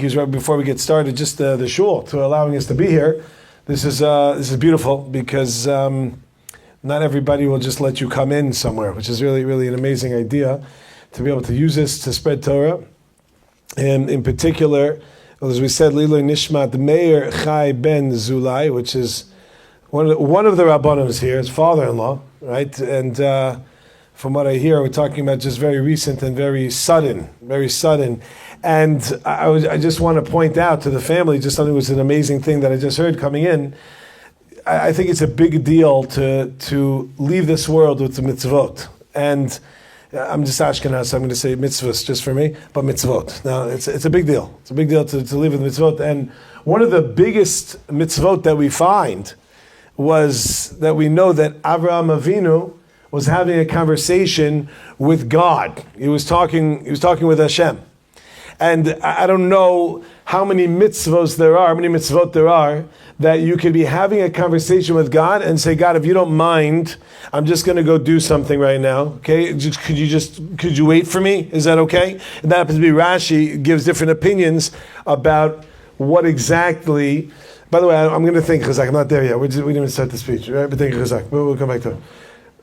Right before we get started, just the shul to allowing us to be here. This is beautiful because not everybody will just let you come in somewhere, which is really, really an amazing idea to be able to use this to spread Torah. And in particular, as we said, Liloi Nishmat Meir Chai Ben Zulai, which is one of the Rabbanos here, his father-in-law, right? And from what I hear, we're talking about just very recent and very sudden. And I just want to point out to the family, just something was an amazing thing that I just heard coming in. I think it's a big deal to leave this world with the mitzvot. And I'm just Ashkenaz, so I'm going to say mitzvahs just for me, but mitzvot. Now, it's a big deal. It's a big deal to live with mitzvot. And one of the biggest mitzvot that we find was that we know that Avraham Avinu was having a conversation with God. He was talking with Hashem. And I don't know how many mitzvot there are that you could be having a conversation with God and say, God, if you don't mind, I'm just going to go do something right now. Okay, could you wait for me? Is that okay? And that happens to be Rashi gives different opinions about what exactly. By the way, I'm going to think Chazak. I'm not there yet. We didn't even start the speech. Right? But think Chazak. We'll come back to it.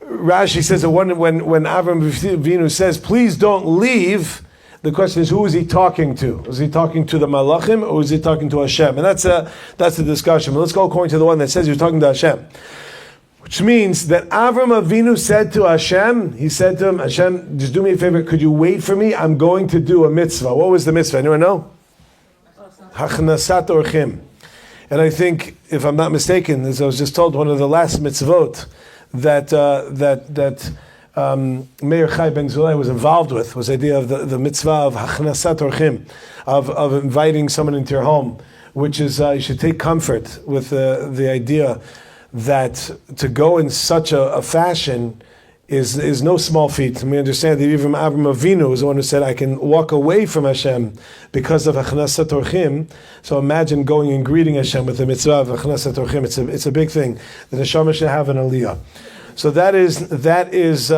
Rashi says that when Avraham Avinu says, please don't leave, the question is, who is he talking to? Is he talking to the Malachim or is he talking to Hashem? And that's the discussion. But let's go according to the one that says he was talking to Hashem. Which means that Avraham Avinu said to Hashem, he said to him, Hashem, just do me a favor, could you wait for me? I'm going to do a mitzvah. What was the mitzvah? Anyone know? Hachnasat orchim. And I think, if I'm not mistaken, as I was just told, one of the last mitzvot that Meir Chai Ben Zulai was involved with was the idea of the mitzvah of Hachnasat Orchim, of inviting someone into your home, which is you should take comfort with the idea that to go in such a fashion is no small feat. And we understand that even Avraham Avinu was the one who said, I can walk away from Hashem because of Hachnasat Orchim. So imagine going and greeting Hashem with the mitzvah of Hachnasat Orchim. It's a big thing. The neshama should have an aliyah. So that is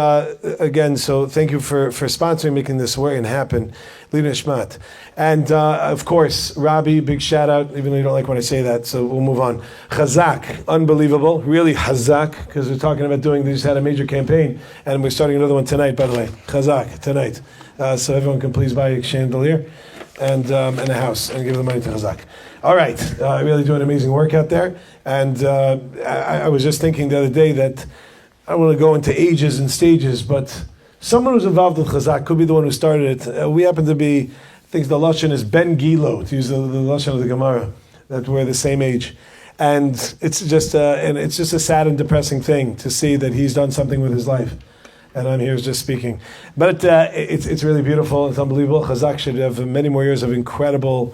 again, so thank you for sponsoring, making this work and happen. Lina Shmat. And of course, Rabbi, big shout out, even though you don't like when I say that, so we'll move on. Chazak, unbelievable, really Chazak, because we're talking about they just had a major campaign, and we're starting another one tonight, by the way. Chazak, tonight. So everyone can please buy a chandelier and a house and give the money to Chazak. All right, really doing amazing work out there. And I was just thinking the other day that I don't want to go into ages and stages, but someone who's involved with Chazak could be the one who started it. We happen to be, I think the Lashon is Ben Gilo, to use the Lashon of the Gemara, that we're the same age. And it's just a sad and depressing thing to see that he's done something with his life. And I'm here just speaking. But it's really beautiful, it's unbelievable. Chazak should have many more years of incredible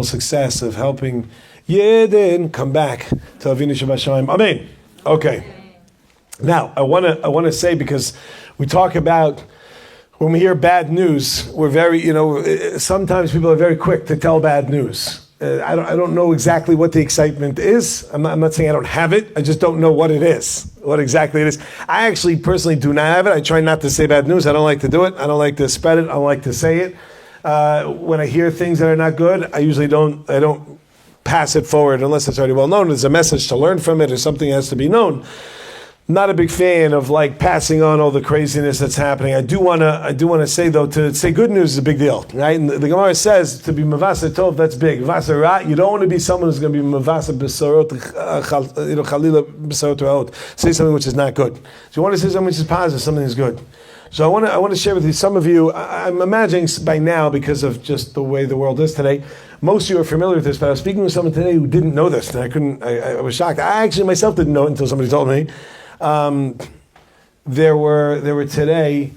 success of helping Yidden come back to Avinu Shabbat Amen. Okay. Now, I want to say, because we talk about, when we hear bad news, we're very, sometimes people are very quick to tell bad news. I don't know exactly what the excitement is. I'm not saying I don't have it. I just don't know what it is, what exactly it is. I actually personally do not have it. I try not to say bad news. I don't like to do it. I don't like to spread it. I don't like to say it. When I hear things that are not good, I usually don't pass it forward unless it's already well known. There's a message to learn from it or something has to be known. Not a big fan of passing on all the craziness that's happening. I do want to say though, to say good news is a big deal, right? And the Gemara says to be mavasa tov, that's big. Mavasa ra, you don't want to be someone who's going to be mavasa b'sorot, chalila b'sorot ra'ot. Say something which is not good. So you want to say something which is positive, something is good. So I want to share with you, some of you, I'm imagining by now, because of just the way the world is today, most of you are familiar with this, but I was speaking with someone today who didn't know this, and I was shocked. I actually myself didn't know it until somebody told me. There were today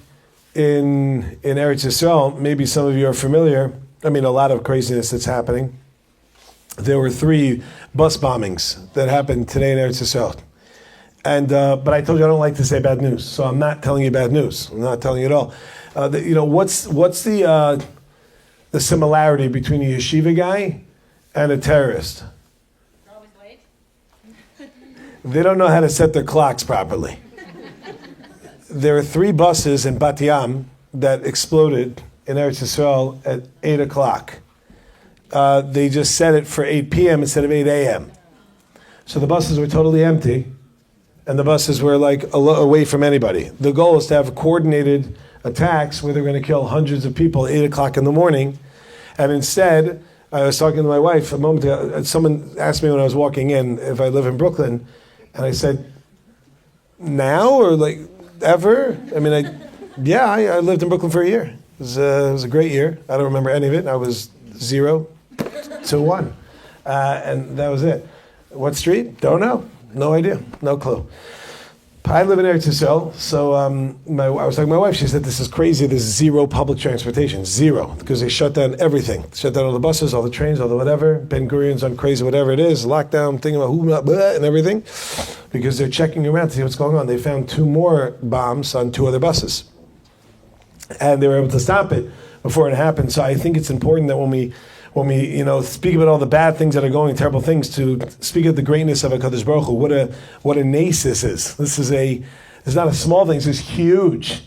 in Eretz Yisrael, maybe some of you are familiar, a lot of craziness that's happening. There were 3 bus bombings that happened today in Eretz Yisrael. And but I told you I don't like to say bad news, so I'm not telling you bad news. I'm not telling you at all. What's the similarity between a yeshiva guy and a terrorist? They're always late. They don't know how to set their clocks properly. There are 3 buses in Bat Yam that exploded in Eretz Yisrael at 8 o'clock. they just set it for 8 p.m. instead of 8 a.m. So the buses were totally empty, and the buses were like away from anybody. The goal is to have coordinated attacks where they're going to kill hundreds of people at 8 o'clock in the morning. And instead, I was talking to my wife a moment ago. Someone asked me when I was walking in if I live in Brooklyn, and I said, now or like ever? I mean, I lived in Brooklyn for a year. It was a great year. I don't remember any of it. I was 0 to 1. And that was it. What street? Don't know. No idea. No clue. I live in Eretz Yisrael, so I was talking to my wife. She said, this is crazy. There's 0 public transportation. 0. Because they shut down everything. Shut down all the buses, all the trains, all the whatever. Ben Gurion's on crazy whatever it is. Lockdown, thing about who, blah, and everything. Because they're checking around to see what's going on. They found 2 more bombs on 2 other buses. And they were able to stop it before it happened. So I think it's important that when we speak about all the bad things that are going, terrible things, to speak of the greatness of HaKadosh Baruch Hu. What a nace this is. It's not a small thing. This is huge.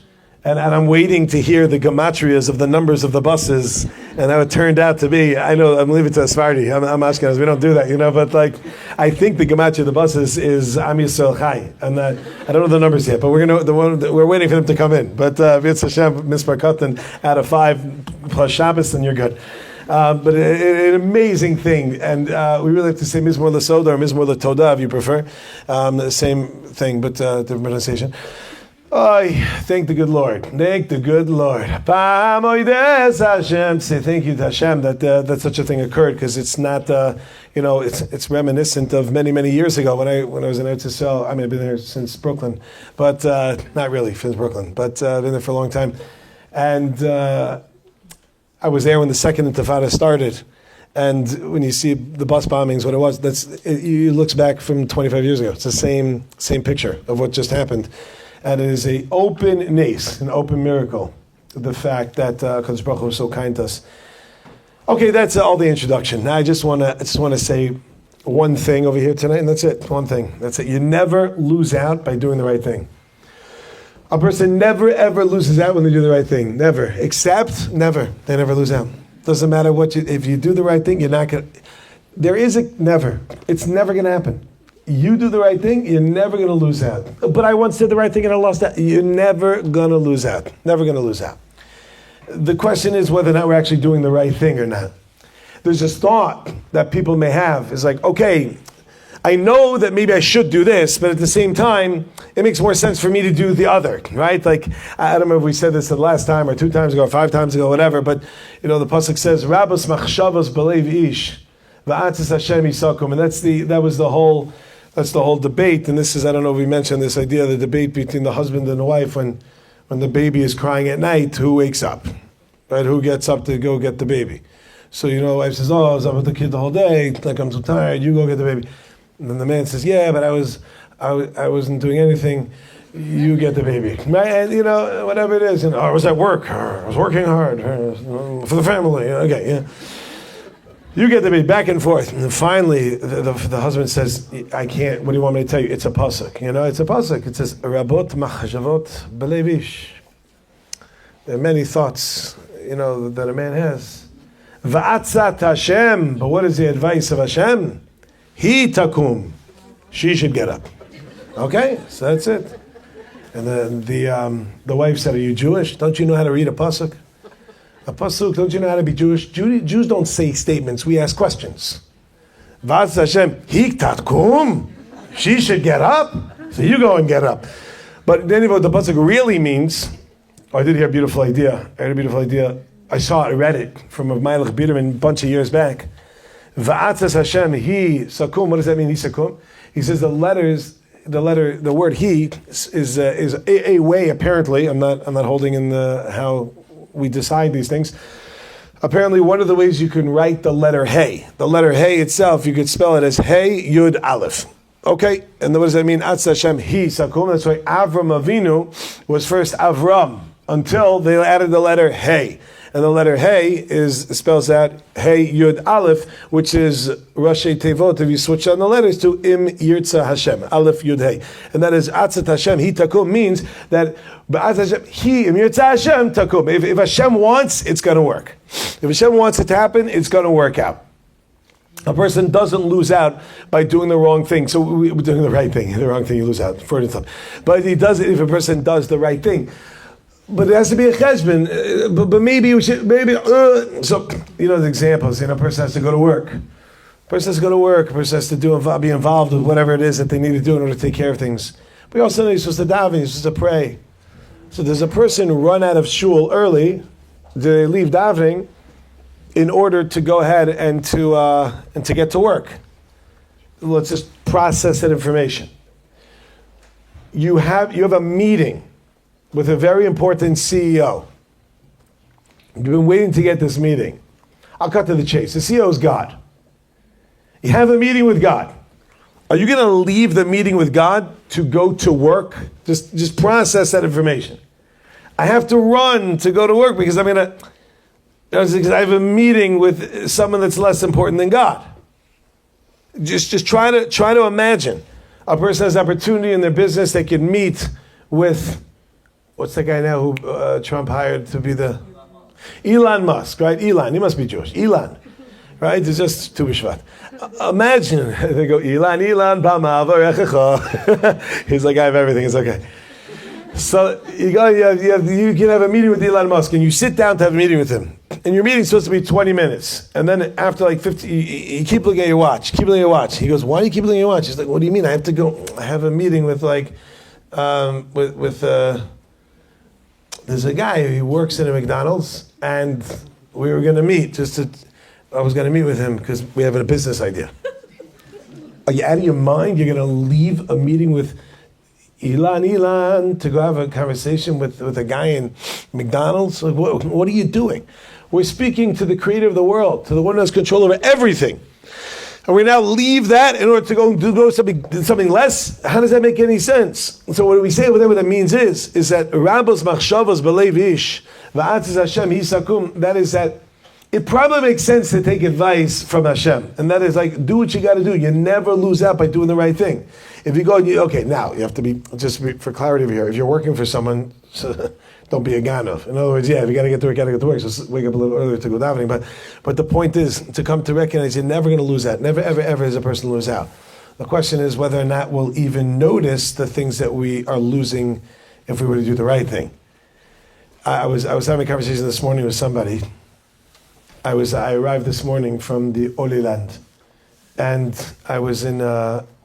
And I'm waiting to hear the gematrias of the numbers of the buses, and how it turned out to be. I know, I'm leaving it to Sephardi. I'm Ashkenaz. We don't do that, but like, I think the gematria of the buses is Am Yisrael Chai. I don't know the numbers yet, but we're waiting for them to come in. But V'etz Hashem Mispar Katan out of 5 plus Shabbos, and you're good. But an amazing thing, and we really like to say Mizmor L'Soda or Mizmor L'Toda if you prefer. The same thing, but different pronunciation. Thank the good Lord. Thank the good Lord. Say thank you to Hashem that such a thing occurred, because it's not, it's reminiscent of many, many years ago when I was in Eretz Yisrael. I mean, I've been there since Brooklyn, but not really since Brooklyn, but I've been there for a long time. And I was there when the second Intifada started. And when you see the bus bombings, what it was, it looks back from 25 years ago. It's the same picture of what just happened. And it is an open nace, an open miracle, the fact that Kadosh Baruch Hu was so kind to us. Okay, that's all the introduction. Now I just want to say one thing over here tonight, and that's it. One thing. That's it. You never lose out by doing the right thing. A person never ever loses out when they do the right thing. Never. Except never. They never lose out. Doesn't matter if you do the right thing, you're not gonna. There is a never. It's never gonna happen. You do the right thing, you're never going to lose out. But I once did the right thing and I lost out. You're never going to lose out. Never going to lose out. The question is whether or not we're actually doing the right thing or not. There's this thought that people may have. It's like, okay, I know that maybe I should do this, but at the same time, it makes more sense for me to do the other, right? Like, I don't know if we said this the last time or 2 times ago or 5 times ago, whatever, but, the pasuk says, Rabbos machshavos belev ish, va'atzis Hashem yisakum, and that's the whole debate, and this is, I don't know if we mentioned this idea, the debate between the husband and the wife when the baby is crying at night, who wakes up, right? Who gets up to go get the baby? So, the wife says, I was up with the kid the whole day, like I'm so tired, you go get the baby. And then the man says, yeah, but I wasn't doing anything, you get the baby. Right? And, whatever it is, I was at work, I was working hard for the family, okay, yeah. You get the baby, back and forth. And finally, the husband says, I can't, what do you want me to tell you? It's a pasuk. It's a pasuk. It says, Rabot machshavot belev ish. There are many thoughts, that a man has. Va'atzat Hashem. But what is the advice of Hashem? He takum. She should get up. Okay? So that's it. And then the wife said, are you Jewish? Don't you know how to read a pasuk? A pasuk, don't you know how to be Jewish? Jews don't say statements, we ask questions. V'atzat Hashem, hiktat kum. She should get up. So you go and get up. But then what the pasuk really means, I did hear a beautiful idea. I saw it, I read it from a Meilech Biderman a bunch of years back. V'atzat Hashem, he sakum. What does that mean, he sakum? He says the word he is a way, apparently. I'm not holding in how we decide these things. Apparently, one of the ways you can write the letter Hey. The letter Hey itself, you could spell it as Hey Yud Aleph. Okay, and what does that mean? Atz Hashem He Sakum. That's why Avram Avinu was first Avram until they added the letter Hey. And the letter Hey spells out Hey Yud Aleph, which is Rashi Tevot. If you switch on the letters to Im Yirtza Hashem, Aleph Yud Hey, and that is Atzat Hashem He Takum, means that Ba'at Hashem He Im Yirtza Hashem Takum. If Hashem wants, it's going to work. If Hashem wants it to happen, it's going to work out. A person doesn't lose out by doing the wrong thing. So we're doing the right thing. The wrong thing, you lose out. But he does it if a person does the right thing. But it has to be a cheshbon. But maybe we should, so, the examples, a person has to go to work. A person has to go to work. A person has to be involved with whatever it is that they need to do in order to take care of things. But also, you're supposed to daven, you're supposed to pray. So does a person run out of shul early? Do they leave davening in order to go ahead and to get to work? Let's just process that information. You have a meeting with a very important CEO. You've been waiting to get this meeting. I'll cut to the chase. The CEO is God. You have a meeting with God. Are you going to leave the meeting with God to go to work? Just process that information. I have to run to go to work because I have a meeting with someone that's less important than God. Just try to imagine a person has opportunity in their business. They can meet with, what's that guy now who Trump hired to be the Elon Musk, right? Elon, he must be Jewish. Elon, right? It's just Tu B'Shvat. Imagine they go Elon, Bama. He's like, I have everything. It's okay. So you can have a meeting with Elon Musk, and you sit down to have a meeting with him, and your meeting's supposed to be 20 minutes, and then after like 50, you keep looking at your watch. He goes, "Why do you keep looking at your watch?" He's like, "What do you mean? I have to go. I have a meeting with there's a guy who works in a McDonald's, and we were going to meet. I was going to meet with him because we have a business idea." Are you out of your mind? You're going to leave a meeting with Elon to go have a conversation with a guy in McDonald's? Like, what are you doing? We're speaking to the creator of the world, to the one who has control over everything. And we now leave that in order to go do something less? How does that make any sense? So what we say, whatever that means is that Rabbos machshavos b'leiv ish v'atzis Hashem hisakum, that is that it probably makes sense to take advice from Hashem. And that is like, do what you got to do. You never lose out by doing the right thing. If you go, now you have to be, for clarity over here, if you're working for someone, don't be a ganov. In other words, if you got to get to work, so wake up a little earlier to go davening. But the point is to come to recognize you're never going to lose out. Never, ever, ever is a person lose out. The question is whether or not we'll even notice the things that we are losing if we were to do the right thing. I was having a conversation this morning with somebody. I arrived this morning from the Holy Land, and I was in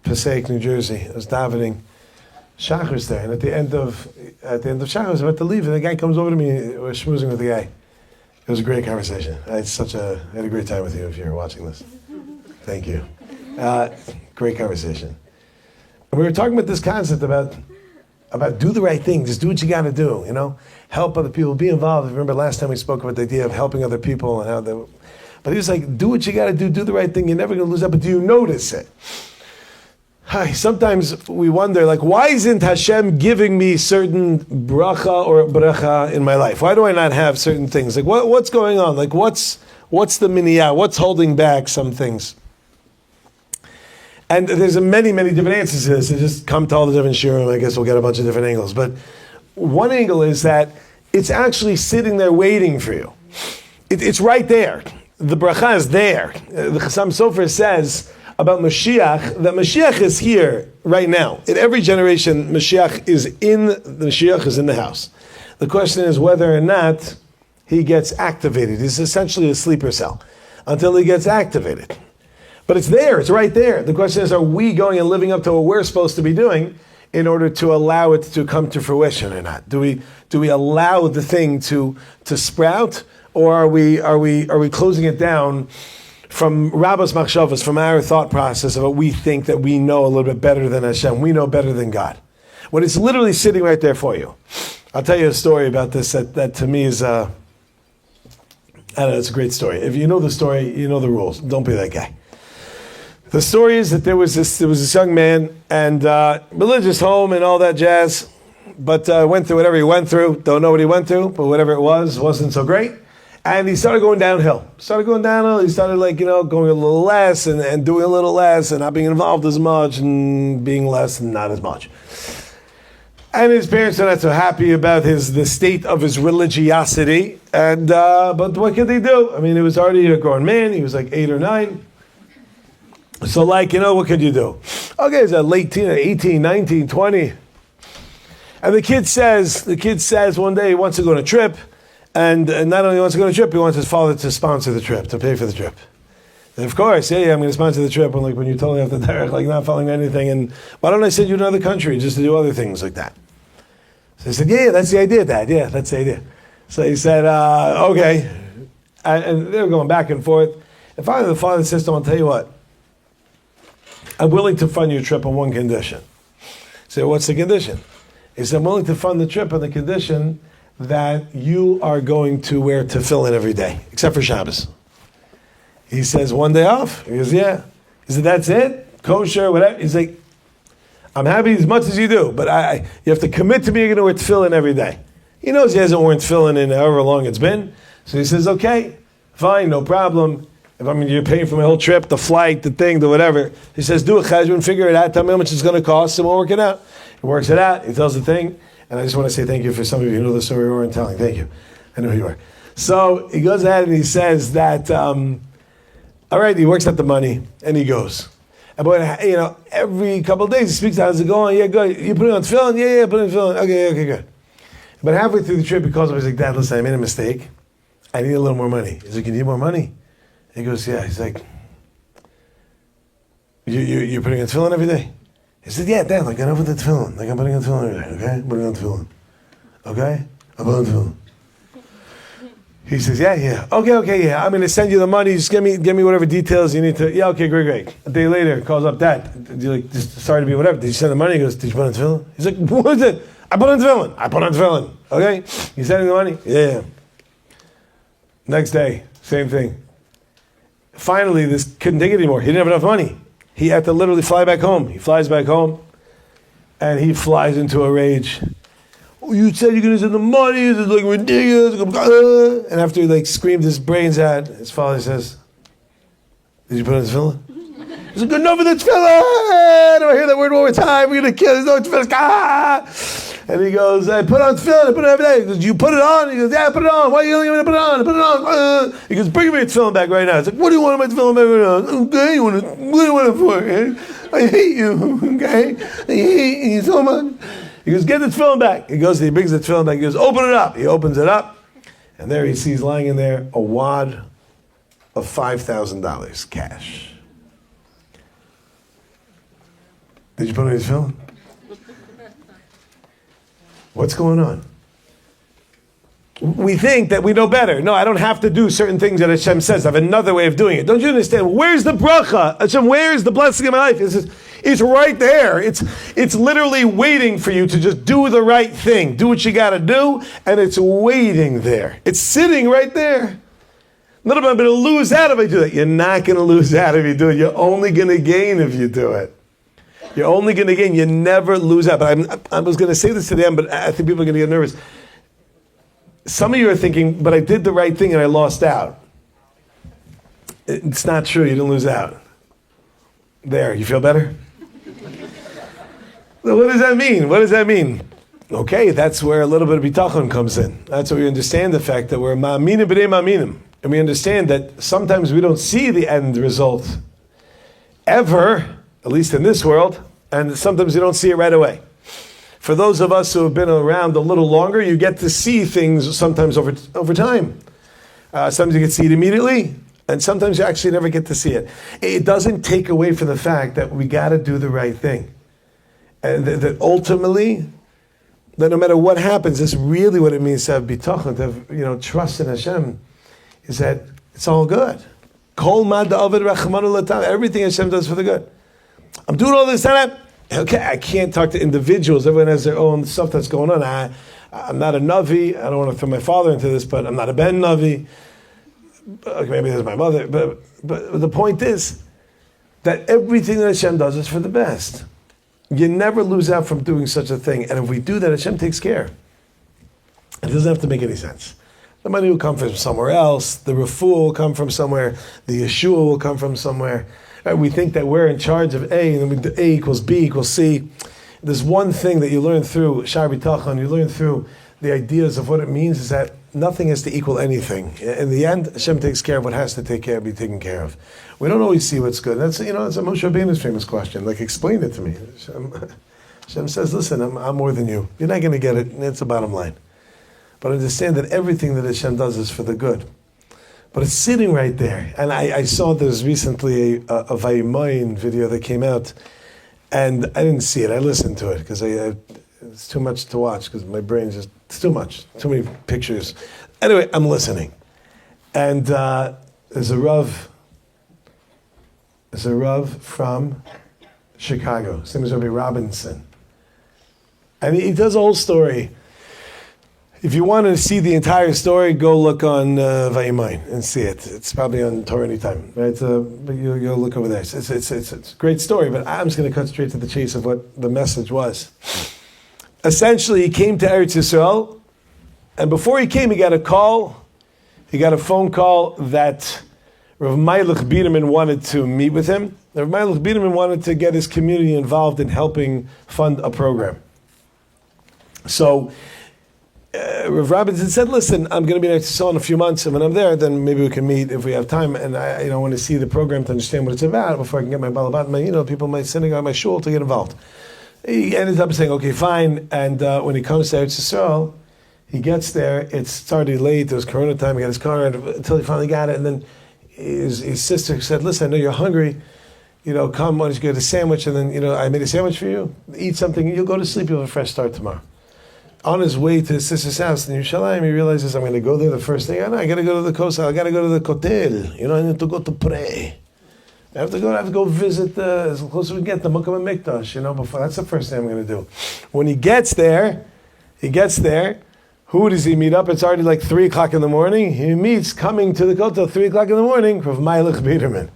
Passaic, New Jersey. I was davening Shachar's there, and at the end of Shachar, I was about to leave, and the guy comes over to me. We're schmoozing with the guy. It was a great conversation. I had a great time with you. If you're watching this, thank you. Great conversation. And we were talking about this concept about do the right thing. Just do what you got to do. Help other people, be involved. Remember last time we spoke about the idea of helping other people and how but he was like, do what you got to do the right thing. You're never going to lose out, but do you notice it? Sometimes we wonder, like, why isn't Hashem giving me certain bracha in my life? Why do I not have certain things? Like, what's going on? Like, what's the miniyah? What's holding back some things? And there's many, many different answers to this. So just come to all the different shiurim. I guess we'll get a bunch of different angles. But one angle is that it's actually sitting there waiting for you. It's right there. The bracha is there. The Chassam Sofer says about Mashiach, that Mashiach is here right now. In every generation, Mashiach is in the house. The question is whether or not he gets activated. He's essentially a sleeper cell until he gets activated. But it's there, it's right there. The question is, are we going and living up to what we're supposed to be doing in order to allow it to come to fruition or not? Do we allow the thing to sprout, or are we closing it down from Rabbos Machshavos, from our thought process of what we think that we know a little bit better than Hashem, we know better than God, when it's literally sitting right there for you? I'll tell you a story about this that to me is, I don't know, it's a great story. If you know the story, you know the rules. Don't be that guy. The story is that there was this young man, and religious home and all that jazz, but went through whatever he went through. Don't know what he went through, but whatever it was, wasn't so great. And he started going downhill. He started going a little less and doing a little less and not being involved as much and being less and not as much. And his parents are not so happy about the state of his religiosity. And but what could they do? I mean, he was already a grown man. He was like 8 or 9. So like, what could you do? Okay, he's a late teen, 18, 19, 20. And the kid says one day he wants to go on a trip. And not only wants to go on a trip, he wants his father to sponsor the trip, to pay for the trip. And of course, yeah, I'm going to sponsor the trip when you're totally off the derech, like not following anything. And why don't I send you to another country just to do other things like that? So he said, yeah, that's the idea, Dad. Yeah, that's the idea. So he said, okay. And they were going back and forth. And finally, the father says to him, I'll tell you what. I'm willing to fund your trip on one condition. So what's the condition? He said, I'm willing to fund the trip on the condition that you are going to wear tefillin every day, except for Shabbos. He says, one day off? He goes, yeah. He said, that's it? Kosher, whatever? He's like, I'm happy as much as you do, but you have to commit to me you're going to wear tefillin every day. He knows he hasn't worn tefillin in however long it's been. So he says, okay, fine, no problem. If you're paying for my whole trip, the flight, the thing, the whatever. He says, do a cheshbon, figure it out, tell me how much it's going to cost, and we'll work it out. He works it out, he tells the thing, and I just want to say thank you for some of you who know the story we weren't telling. Thank you. I know who you are. So he goes ahead and he says that, all right, he works out the money, and he goes. But, every couple of days he speaks, how's it going? Yeah, good. You put it on tefillin? Yeah, put it on tefillin. Okay, good. But halfway through the trip, he calls up, he's like, Dad, listen, I made a mistake. I need a little more money. He's like, you need more money? He goes, yeah. He's like, you're putting on tefillin every day? He said, yeah, Dad, like, enough with the tefillin. Like, I'm putting on tefillin every day, okay? I'm putting on tefillin. Okay? I'm putting on tefillin. He says, yeah. Okay, yeah. I'm going to send you the money. Just give me whatever details you need to. Yeah, okay, great. A day later, calls up, Dad. Just sorry to be whatever. Did you send the money? He goes, did you put on tefillin? He's like, what is it? I put on tefillin. Okay? You sending the money? Yeah. Next day, same thing. Finally, this couldn't take it anymore. He didn't have enough money. He had to literally fly back home. He flies back home, and he flies into a rage. Oh, you said you're going to send the money. This is like ridiculous. And after he screamed his brains out, his father says, did you put on tefillin? He's like, enough of the tefillin! I hear that word one more time. We're going to kill. There's no tefillin. Ah! And he goes, I put on tefillin. I put it every day. He goes, you put it on? He goes, yeah, I put it on. Why are you yelling at me to put it on? I put it on. He goes, bring me your tefillin back right now. He's like, what do you want my tefillin back right now? Okay, what do you want it for? Eh? I hate you, okay? I hate you so much. He goes, get the tefillin back. He goes, he brings the tefillin back. He goes, open it up. He opens it up. And there he sees lying in there a wad of $5,000 cash. Did you put on his tefillin? What's going on? We think that we know better. No, I don't have to do certain things that Hashem says. I have another way of doing it. Don't you understand? Where's the bracha? Hashem, where's the blessing in my life? It's right there. It's literally waiting for you to just do the right thing. Do what you got to do, and it's waiting there. It's sitting right there. None of them, I'm going to lose out if I do that. You're not going to lose out if you do it. You're only going to gain if you do it. You're only going to gain. You never lose out. But I was going to say this to them, but I think people are going to get nervous. Some of you are thinking, but I did the right thing and I lost out. It's not true. You didn't lose out. There. You feel better? So what does that mean? What does that mean? Okay, that's where a little bit of bitachon comes in. That's where we understand the fact that we're ma'aminim b'nei ma'aminim. And we understand that sometimes we don't see the end result ever, at least in this world, and sometimes you don't see it right away. For those of us who have been around a little longer, you get to see things sometimes over time. Sometimes you get to see it immediately, and sometimes you actually never get to see it. It doesn't take away from the fact that we got to do the right thing. And that ultimately, that no matter what happens, that's really what it means to have bitachon, to have trust in Hashem, is that it's all good. Kol mad da'avid rachmanu l'tam. Everything Hashem does for the good. I'm doing all this time. Okay, I can't talk to individuals. Everyone has their own stuff that's going on. I'm not a Navi. I don't want to throw my father into this, but I'm not a Ben Navi. Okay, maybe there's my mother. But the point is that everything that Hashem does is for the best. You never lose out from doing such a thing. And if we do that, Hashem takes care. It doesn't have to make any sense. The money will come from somewhere else. The refuah will come from somewhere. The Yeshua will come from somewhere. We think that we're in charge of A, and then A equals B equals C. there's one thing that you learn through Shar B'Tachon, you learn through the ideas of what it means is that nothing has to equal anything. In the end, Hashem takes care of what has to be taken care of. We don't always see what's good. That's, that's a Moshe Rabbeinu's famous question. Like, explain it to me. Hashem says, listen, I'm more than you. You're not going to get it. It's the bottom line. But understand that everything that Hashem does is for the good. But it's sitting right there. And I saw there's recently a Vayimayin video that came out, and I didn't see it. I listened to it because it's too much to watch because my brain's just, it's too much. Too many pictures. Anyway, I'm listening. And there's a Rav from Chicago. His name is Rabbi Robinson. And he does a whole story. If you want to see the entire story, go look on Vayimayin and see it. It's probably on Torah anytime, right? But you'll look over there. It's a great story, but I'm just going to cut straight to the chase of what the message was. Essentially, he came to Eretz Yisrael, and before he came, he got a phone call that Rav Meilich Biederman wanted to meet with him. Rav Meilich Biederman wanted to get his community involved in helping fund a program. So, Rav Robinson said, listen, I'm going to be in Eretz Yisrael in a few months, and when I'm there, then maybe we can meet if we have time, and I want to see the program to understand what it's about before I can get my balabat, people in my synagogue, my shul to get involved. He ended up saying, okay, fine, and when he comes to Eretz Yisrael, he gets there, it's already late, it was Corona time, he got his car until he finally got it, and then his sister said, listen, I know you're hungry, come, why don't you get a sandwich, and then, I made a sandwich for you, eat something, you'll go to sleep, you'll have a fresh start tomorrow. On his way to his sister's house in Yerushalayim, he realizes, I'm going to go there the first thing. I got to go to the coast. I got to go to the kotel. I need to go to pray. I have to go visit as close as we can get the Mukam and Mikdash. Before that's the first thing I'm going to do. When he gets there. Who does he meet up? It's already like 3 o'clock in the morning. He meets coming to the kotel 3 o'clock in the morning Rav Meilich Biederman.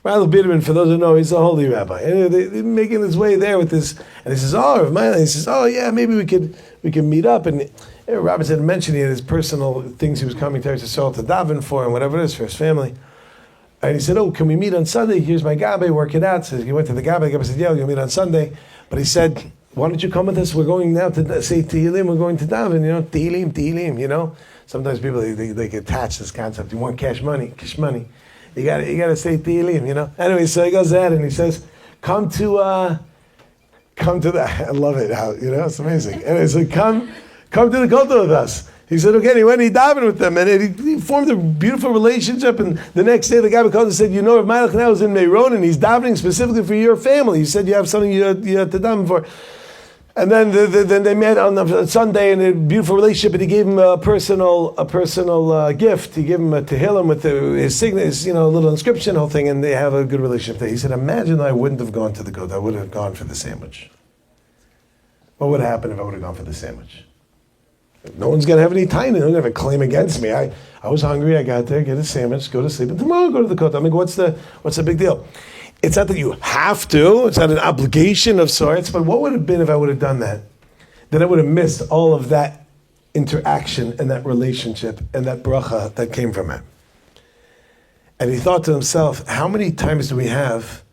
Meilich Biederman, for those who know, he's a holy rabbi. And they're making his way there with this, and he says, "Oh, Rav Meilich." He says, "Oh, yeah, maybe we can meet up." And Robinson had mentioned he had his personal things he was coming to Eretz Yisrael to daven for and whatever it is for his family. And he said, "Oh, can we meet on Sunday? Here's my Gabe, work it out." So he went to the Gabe. The Gabe said, "Yeah, we'll meet on Sunday." But he said, "Why don't you come with us? We're going now to say Tehillim. We're going to daven. Tehillim. Sometimes people they get attached to this concept. You want cash money. You got to say Tehillim. Anyway, so he goes ahead and he says, "Come to that." I love it. How it's amazing. And he said, "Come to the kotel with us." He said, "Okay." And he went. He davened with them, and he formed a beautiful relationship. And the next day, the guy called and said, Rav Meilich now is in Meron, and he's davening specifically for your family. He said you have something you had to daven for. And then they met on Sunday in a beautiful relationship, and he gave him a personal gift. He gave him a tehillim with his signature, a little inscription, whole thing, and they have a good relationship there. He said, "Imagine I wouldn't have gone to the kotel. I would have gone for the sandwich. What would have happened if I would have gone for the sandwich? No one's going to have any time. They're going to have a claim against me. I was hungry. I got there, get a sandwich, go to sleep, and tomorrow go to the kotel. What's the big deal?" It's not that you have to, it's not an obligation of sorts, but what would it have been if I would have done that? Then I would have missed all of that interaction and that relationship and that bracha that came from it. And he thought to himself, how many times do we have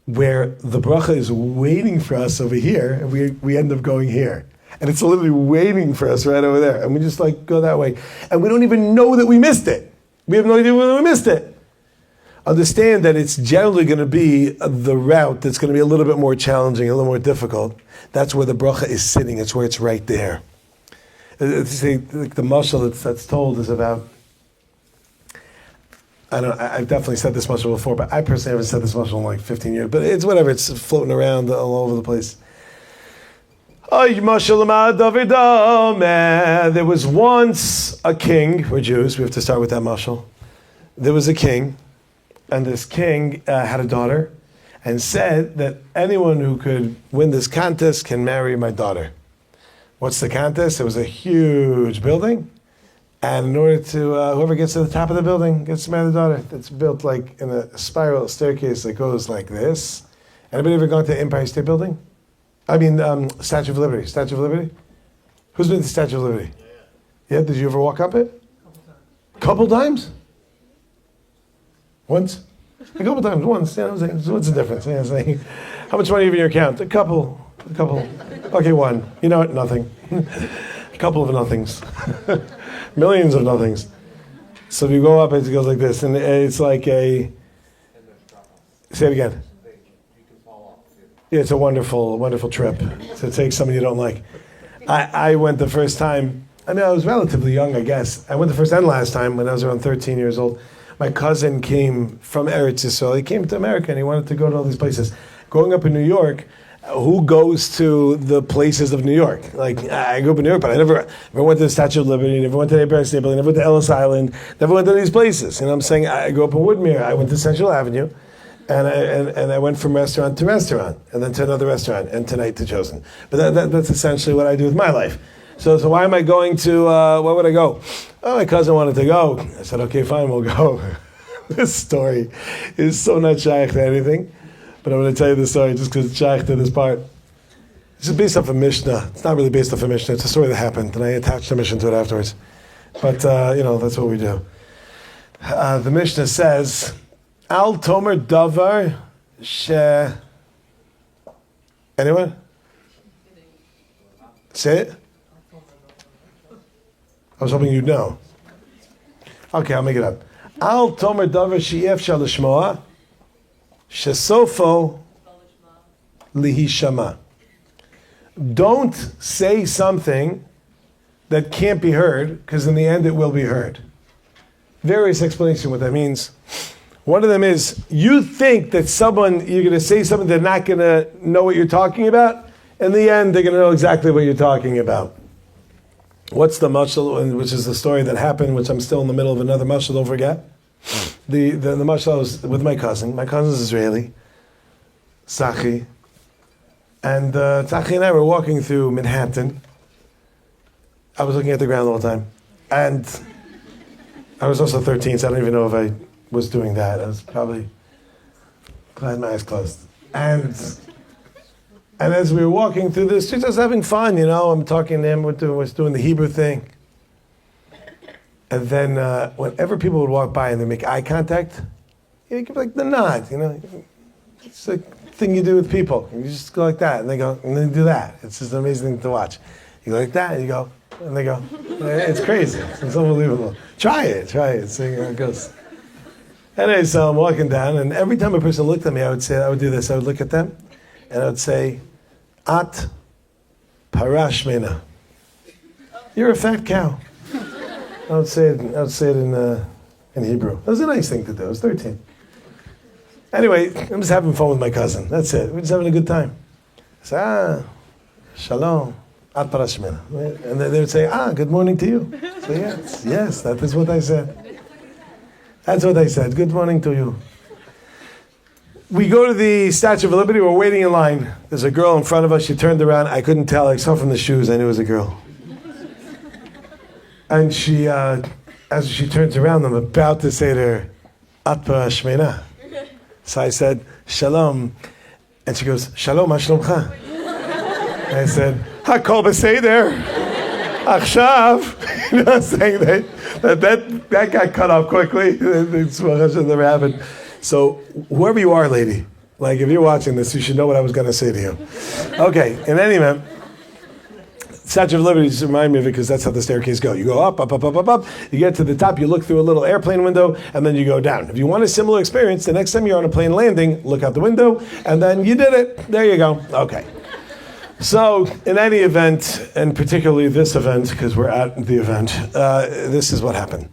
where the bracha is waiting for us over here and we end up going here? And it's literally waiting for us right over there. And we just go that way. And we don't even know that we missed it. We have no idea whether we missed it. Understand that it's generally going to be the route that's going to be a little bit more challenging, a little more difficult. That's where the bracha is sitting. It's where it's right there. The mashal that's told is about, I've definitely said this mashal before, but I personally haven't said this mashal in like 15 years. But it's whatever, it's floating around all over the place. There was once a king, we're Jews, we have to start with that mashal. There was a king, and this king had a daughter, and said that anyone who could win this contest can marry my daughter. What's the contest? It was a huge building, and in order to, whoever gets to the top of the building gets to marry the daughter. It's built like in a spiral staircase that goes like this. Anybody ever gone to the Empire State Building? Statue of Liberty. Statue of Liberty? Who's been to the Statue of Liberty? Yeah, did you ever walk up it? Couple times? Once? A couple times, once. Yeah, what's the difference? Yeah, how much money have you in your account? A couple. A couple. Okay, one. You know what? Nothing. A couple of nothings. Millions of nothings. So if you go up, it goes like this, and it's like a... Say it again. Yeah, it's a wonderful, wonderful trip to take someone you don't like. I went the first time, I was relatively young, I guess. I went the first and last time when I was around 13 years old. My cousin came from Eretz Yisrael. He came to America and he wanted to go to all these places. Growing up in New York, who goes to the places of New York? Like, I grew up in New York, but I never went to the Statue of Liberty, never went to the Empire State Building, never went to Ellis Island, never went to these places. You know what I'm saying? I grew up in Woodmere. I went to Central Avenue, and I went from restaurant to restaurant, and then to another restaurant, and tonight to Chosen. But that's essentially what I do with my life. So why am I going to, where would I go? Oh, my cousin wanted to go. I said, okay, fine, we'll go. This story is so not shaykh to anything. But I'm going to tell you the story just because it's shaykh to this part. This is based off a Mishnah. It's not really based off a Mishnah. It's a story that happened, and I attached a Mishnah to it afterwards. But, that's what we do. The Mishnah says, Al Tomer Davar She... Anyone? Say it? I was hoping you'd know. Okay, I'll make it up. Al Tomer Davar She'ef Shal Lishmoa Shesofo Lihishama. Don't say something that can't be heard, because in the end it will be heard. Various explanations of what that means. One of them is, you think that you're going to say something they're not going to know what you're talking about. In the end, they're going to know exactly what you're talking about. What's the mashal, which is the story that happened, which I'm still in the middle of another mashal, don't forget. The mashal was with my cousin. My cousin's Israeli, Sachi. And Sachi and I were walking through Manhattan. I was looking at the ground all the time. And I was also 13, so I don't even know if I was doing that. I was probably glad my eyes closed. And as we were walking through the streets, I was having fun, I'm talking to him, we're doing the Hebrew thing. And then whenever people would walk by and they make eye contact, you give like the nod, It's a thing you do with people. You just go like that, and they go, and then do that. It's just an amazing thing to watch. You go like that, and you go, and they go. It's crazy. It's unbelievable. Try it. See how it goes. Anyway, so I'm walking down, and every time a person looked at me, I would do this. I would look at them, and I would say, At parashmena. You're a fat cow. I would say it in Hebrew. It was a nice thing to do. I was 13. Anyway, I'm just having fun with my cousin. That's it. We're just having a good time. I say, shalom, at parashmena. And then they would say, good morning to you. So yes, that is what I said. That's what I said. Good morning to you. We go to the Statue of Liberty. We're waiting in line. There's a girl in front of us. She turned around. I couldn't tell. I saw from the shoes. I knew it was a girl. And she, as she turns around, I'm about to say to her, At parashmena. So I said, Shalom. And she goes, Shalom, ma shlomcha. And I said, Hakol b'seder. Achshav. You know what I'm saying? That got cut off quickly. It's never happened. So whoever you are, lady, like if you're watching this, you should know what I was going to say to you. Okay, in any event, Statue of Liberty, just remind me of it because that's how the staircase go. You go up. You get to the top, you look through a little airplane window, and then you go down. If you want a similar experience, the next time you're on a plane landing, look out the window, and then you did it. There you go. Okay. So, in any event, and particularly this event, because we're at the event, this is what happened.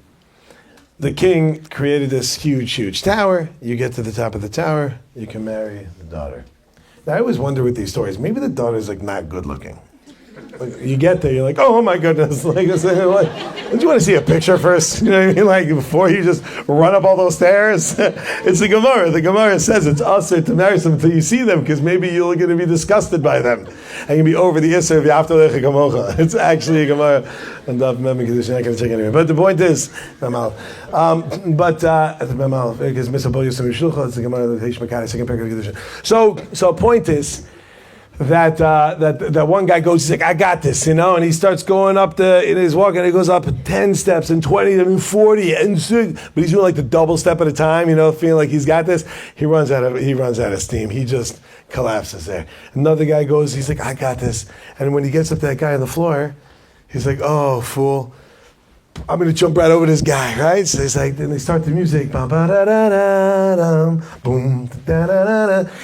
The king created this huge, huge tower. You get to the top of the tower, you can marry the daughter. Now, I always wonder with these stories, maybe the daughter's not good looking. Like, you get there, you're like, oh my goodness. Don't you want to see a picture first? You know what I mean? Before you just run up all those stairs. It's the Gemara. The Gemara says it's usher to marry them until you see them, because maybe you're going to be disgusted by them. And you'll be over the Isser of Yaftalech Gamocha. It's actually a Gemara. And Daf Mem Kedushin, I'm not going to check anyway. But the point is, Memal. Because Misabol Yosem Yishlucha, it's the Gemara of Aish HaTorah, second paragraph of Kedushin. So point is, that one guy goes, he's like, I got this, and he starts going up he's walking, and he goes up 10 steps and 20 and 40 and 6, but he's doing like the double step at a time, feeling like he's got this. He runs out of steam. He just collapses there. Another guy goes, he's like, I got this. And when he gets up to that guy on the floor, he's like, oh, fool. I'm going to jump right over this guy, right? So it's like, then they start the music, boom,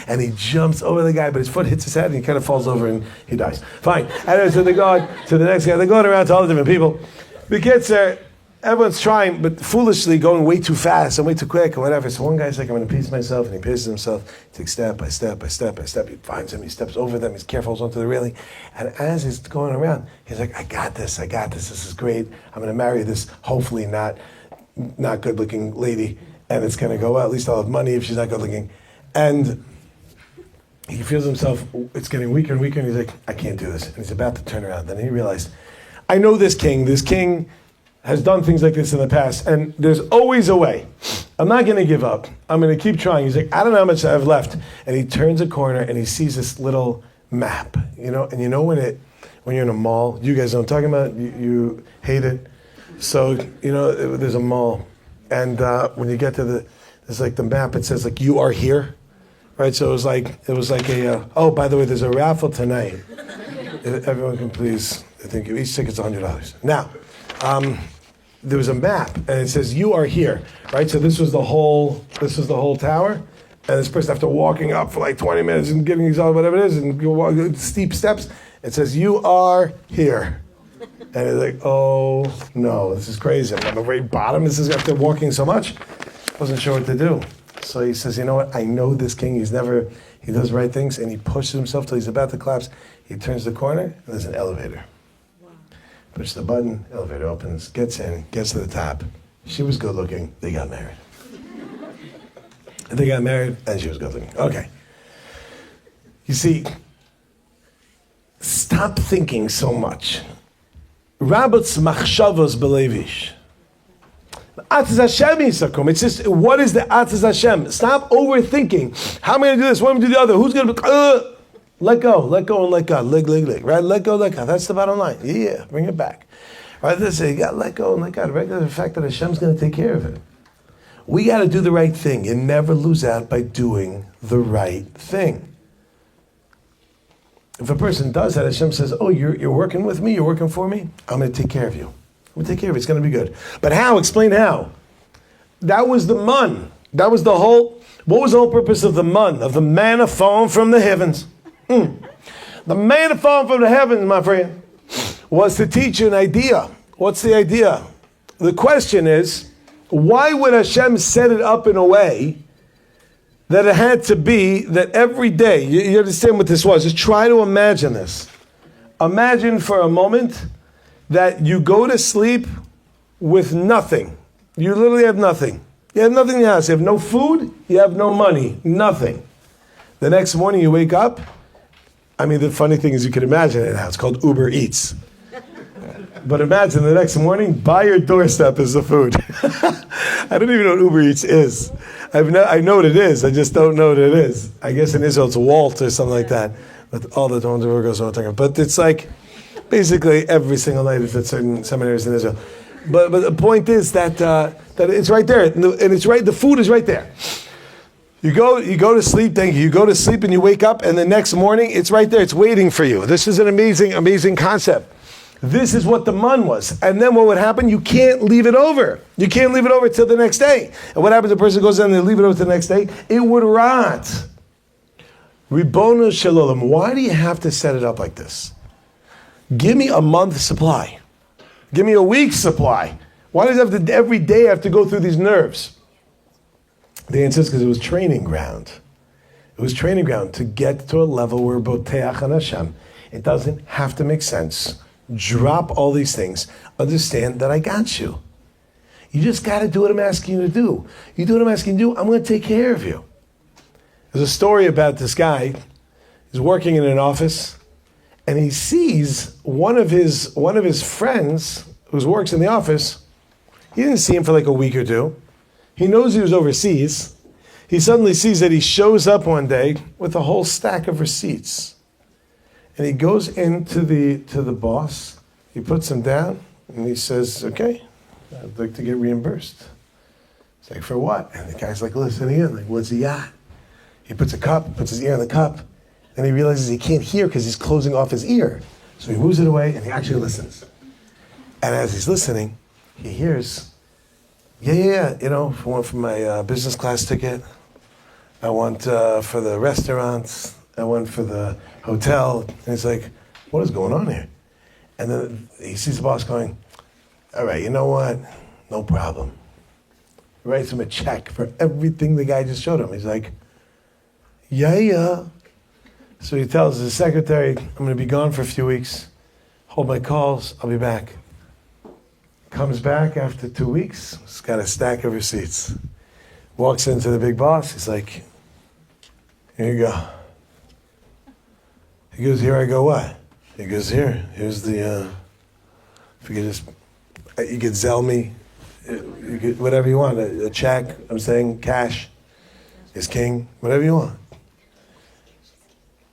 and he jumps over the guy, but his foot hits his head, and he kind of falls over, and he dies. Fine. And so they go on to the next guy. They're going around to all the different people. The kids are, everyone's trying, but foolishly going way too fast and way too quick or whatever. So one guy's like, I'm going to pace myself, and he paces himself. He takes step by step by step by step. He finds them. He steps over them. He's careful, holds onto the railing. And as he's going around, he's like, I got this. This is great. I'm going to marry this hopefully not good-looking lady, and it's going to go well. At least I'll have money if she's not good-looking. And he feels himself, it's getting weaker and weaker, and he's like, I can't do this. And he's about to turn around. Then he realized, I know this king. This king has done things like this in the past, and there's always a way. I'm not going to give up. I'm going to keep trying. He's like, I don't know how much I have left. And he turns a corner, and he sees this little map, and when you're in a mall, you guys know what I'm talking about, you hate it. So, there's a mall, and when you get to there's like the map, it says like, you are here, right? So it was like oh, by the way, there's a raffle tonight. If everyone can please, I think each ticket's $100. Now, there was a map, and it says, you are here, right? So this was the whole tower, and this person, after walking up for like 20 minutes and getting these, whatever it is, and go steep steps, it says, you are here. And it's like, oh no, this is crazy. I'm on the very bottom. This is after walking so much. Wasn't sure what to do. So he says, you know what? I know this king. He does right things, and he pushes himself till he's about to collapse. He turns the corner, and there's an elevator. Push the button, elevator opens, gets in, gets to the top. She was good looking, they got married. And she was good looking. Okay. You see, stop thinking so much. Rabot's machshavos belevish. Atzis Hashem yisakum. It's just, what is the Atzis Hashem? Stop overthinking. How am I going to do this? What am I going to do the other? Who's going to be... Let go, and let God. Lig, right? Let go, let God. That's the bottom line. Yeah, bring it back. Right? They say, you got to let go and let God. Right? The fact that Hashem's going to take care of it. We got to do the right thing and never lose out by doing the right thing. If a person does that, Hashem says, oh, you're working with me, you're working for me, I'm going to take care of you. I'm going to take care of you. It's going to be good. But how? Explain how. That was the mun. That was the whole, what was the whole purpose of the mun, of the manna falling from the heavens? The manna falling from the heavens, my friend, was to teach you an idea. What's the idea? The question is, why would Hashem set it up in a way that it had to be that every day, you understand what this was, just try to imagine this. Imagine for a moment that you go to sleep with nothing. You literally have nothing. You have nothing in your house. You have no food, you have no money, nothing. The next morning you wake up, the funny thing is you can imagine it now. It's called Uber Eats. But imagine the next morning, by your doorstep is the food. I don't even know what Uber Eats is. I know what it is. I just don't know what it is. I guess in Israel it's Walt or something like that. But all the ones who goes on. But it's like basically every single night at certain seminaries in Israel. But the point is that it's right there, and it's right. The food is right there. You go to sleep, thank you. You go to sleep and you wake up, and the next morning it's right there. It's waiting for you. This is an amazing concept. This is what the mun was. And then what would happen? You can't leave it over. You can't leave it over till the next day. And what happens if a person goes in and they leave it over till the next day? It would rot. Ribono Shalom. Why do you have to set it up like this? Give me a month's supply. Give me a week's supply. Why does it have to, every day I have to go through these nerves? The answer is because it was training ground. It was training ground to get to a level where Boteach and Hashem, it doesn't have to make sense. Drop all these things. Understand that I got you. You just got to do what I'm asking you to do. You do what I'm asking you to do, I'm going to take care of you. There's a story about this guy. He's working in an office, and he sees one of his friends who works in the office. He didn't see him for like a week or two. He knows he was overseas. He suddenly sees that he shows up one day with a whole stack of receipts. And he goes into the boss, he puts him down, and he says, okay, I'd like to get reimbursed. It's like, for what? And the guy's like, listen in, like, what's he at? He puts his ear in the cup, and he realizes he can't hear because he's closing off his ear. So he moves it away, and he actually listens. And as he's listening, he hears, for my business class ticket, I want for the restaurants, I want for the hotel. And he's like, what is going on here? And then he sees the boss going, all right, you know what? No problem. He writes him a check for everything the guy just showed him. He's like, yeah. So he tells his secretary, I'm going to be gone for a few weeks. Hold my calls, I'll be back. Comes back after 2 weeks, he's got a stack of receipts. Walks into the big boss, he's like, here you go. He goes, here I go, what? He goes, here's the, if you could just, you could Zelle me, you could, whatever you want, a check, I'm saying cash is king, whatever you want.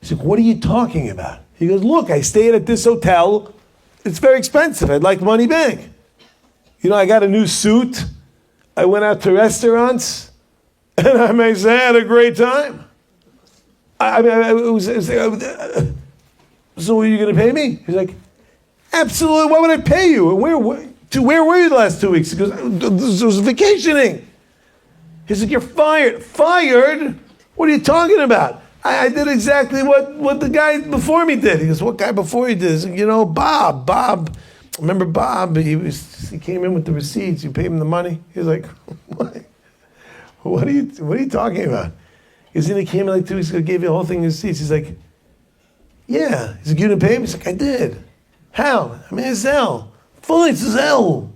He's like, what are you talking about? He goes, look, I stayed at this hotel, it's very expensive, I'd like money back. I got a new suit, I went out to restaurants, and I may say I had a great time. So are you going to pay me? He's like, absolutely, why would I pay you? Where were you the last 2 weeks? He goes, I was vacationing. He's like, you're fired. Fired? What are you talking about? I did exactly what the guy before me did. He goes, what guy before you did? He's like, Bob. Remember Bob? He came in with the receipts. You paid him the money. He's like, what are you talking about? He's like, he came in like 2 weeks ago, gave you the whole thing in receipts. He's like, yeah. He's like, you didn't pay him? He's like, I did. How? I mean, it's Zelle. Fully, it's Zelle.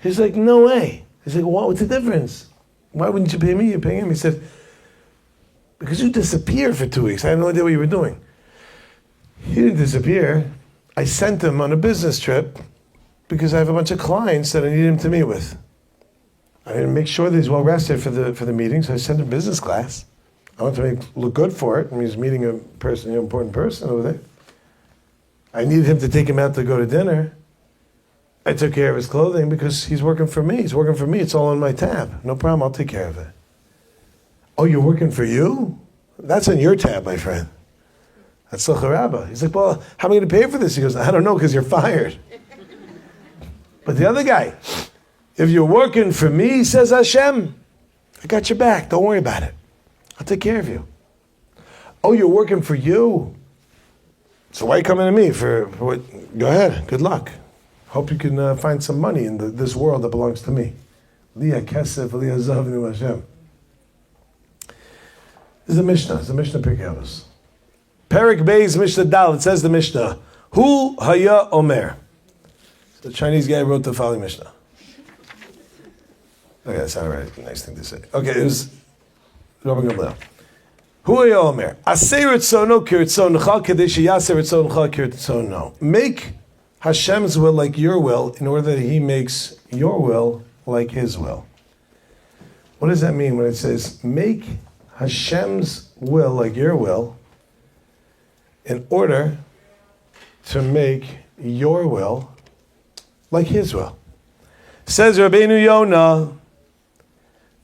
He's like, no way. He's like, what's the difference? Why wouldn't you pay me? You're paying him. He said, because you disappeared for 2 weeks. I had no idea what you were doing. He didn't disappear. I sent him on a business trip because I have a bunch of clients that I need him to meet with. I didn't make sure that he's well rested for the meeting, so I sent him business class. I want to look good for it. I mean, he's meeting a person, an important person over there. I needed him to take him out to go to dinner. I took care of his clothing because he's working for me. He's working for me. It's all on my tab. No problem. I'll take care of it. Oh, you're working for you? That's on your tab, my friend. That's Rabba. He's like, well, how am I going to pay for this? He goes, I don't know, because you're fired. But the other guy, if you're working for me, says Hashem, I got your back. Don't worry about it. I'll take care of you. Oh, you're working for you? So why are you coming to me for what? Go ahead. Good luck. Hope you can find some money in this world that belongs to me. Liya kesef, liya zavnu Hashem. This is the Mishnah. It's the Mishnah Pirkei Avos. Perik Beis Mishnah Dal. It says the Mishnah. Hu haya omer. So the Chinese guy wrote the following Mishnah. Okay, that's not a very nice thing to say. Okay, it was Rabbi Gavriel. Hu haya omer. Aseh ritzono kiritzonecha kadesh yaseh ritzonecha kiritzono. Make Hashem's will like your will in order that He makes your will like His will. What does that mean when it says make Hashem's will like your will in order to make your will like His will? Says Rabbeinu Yonah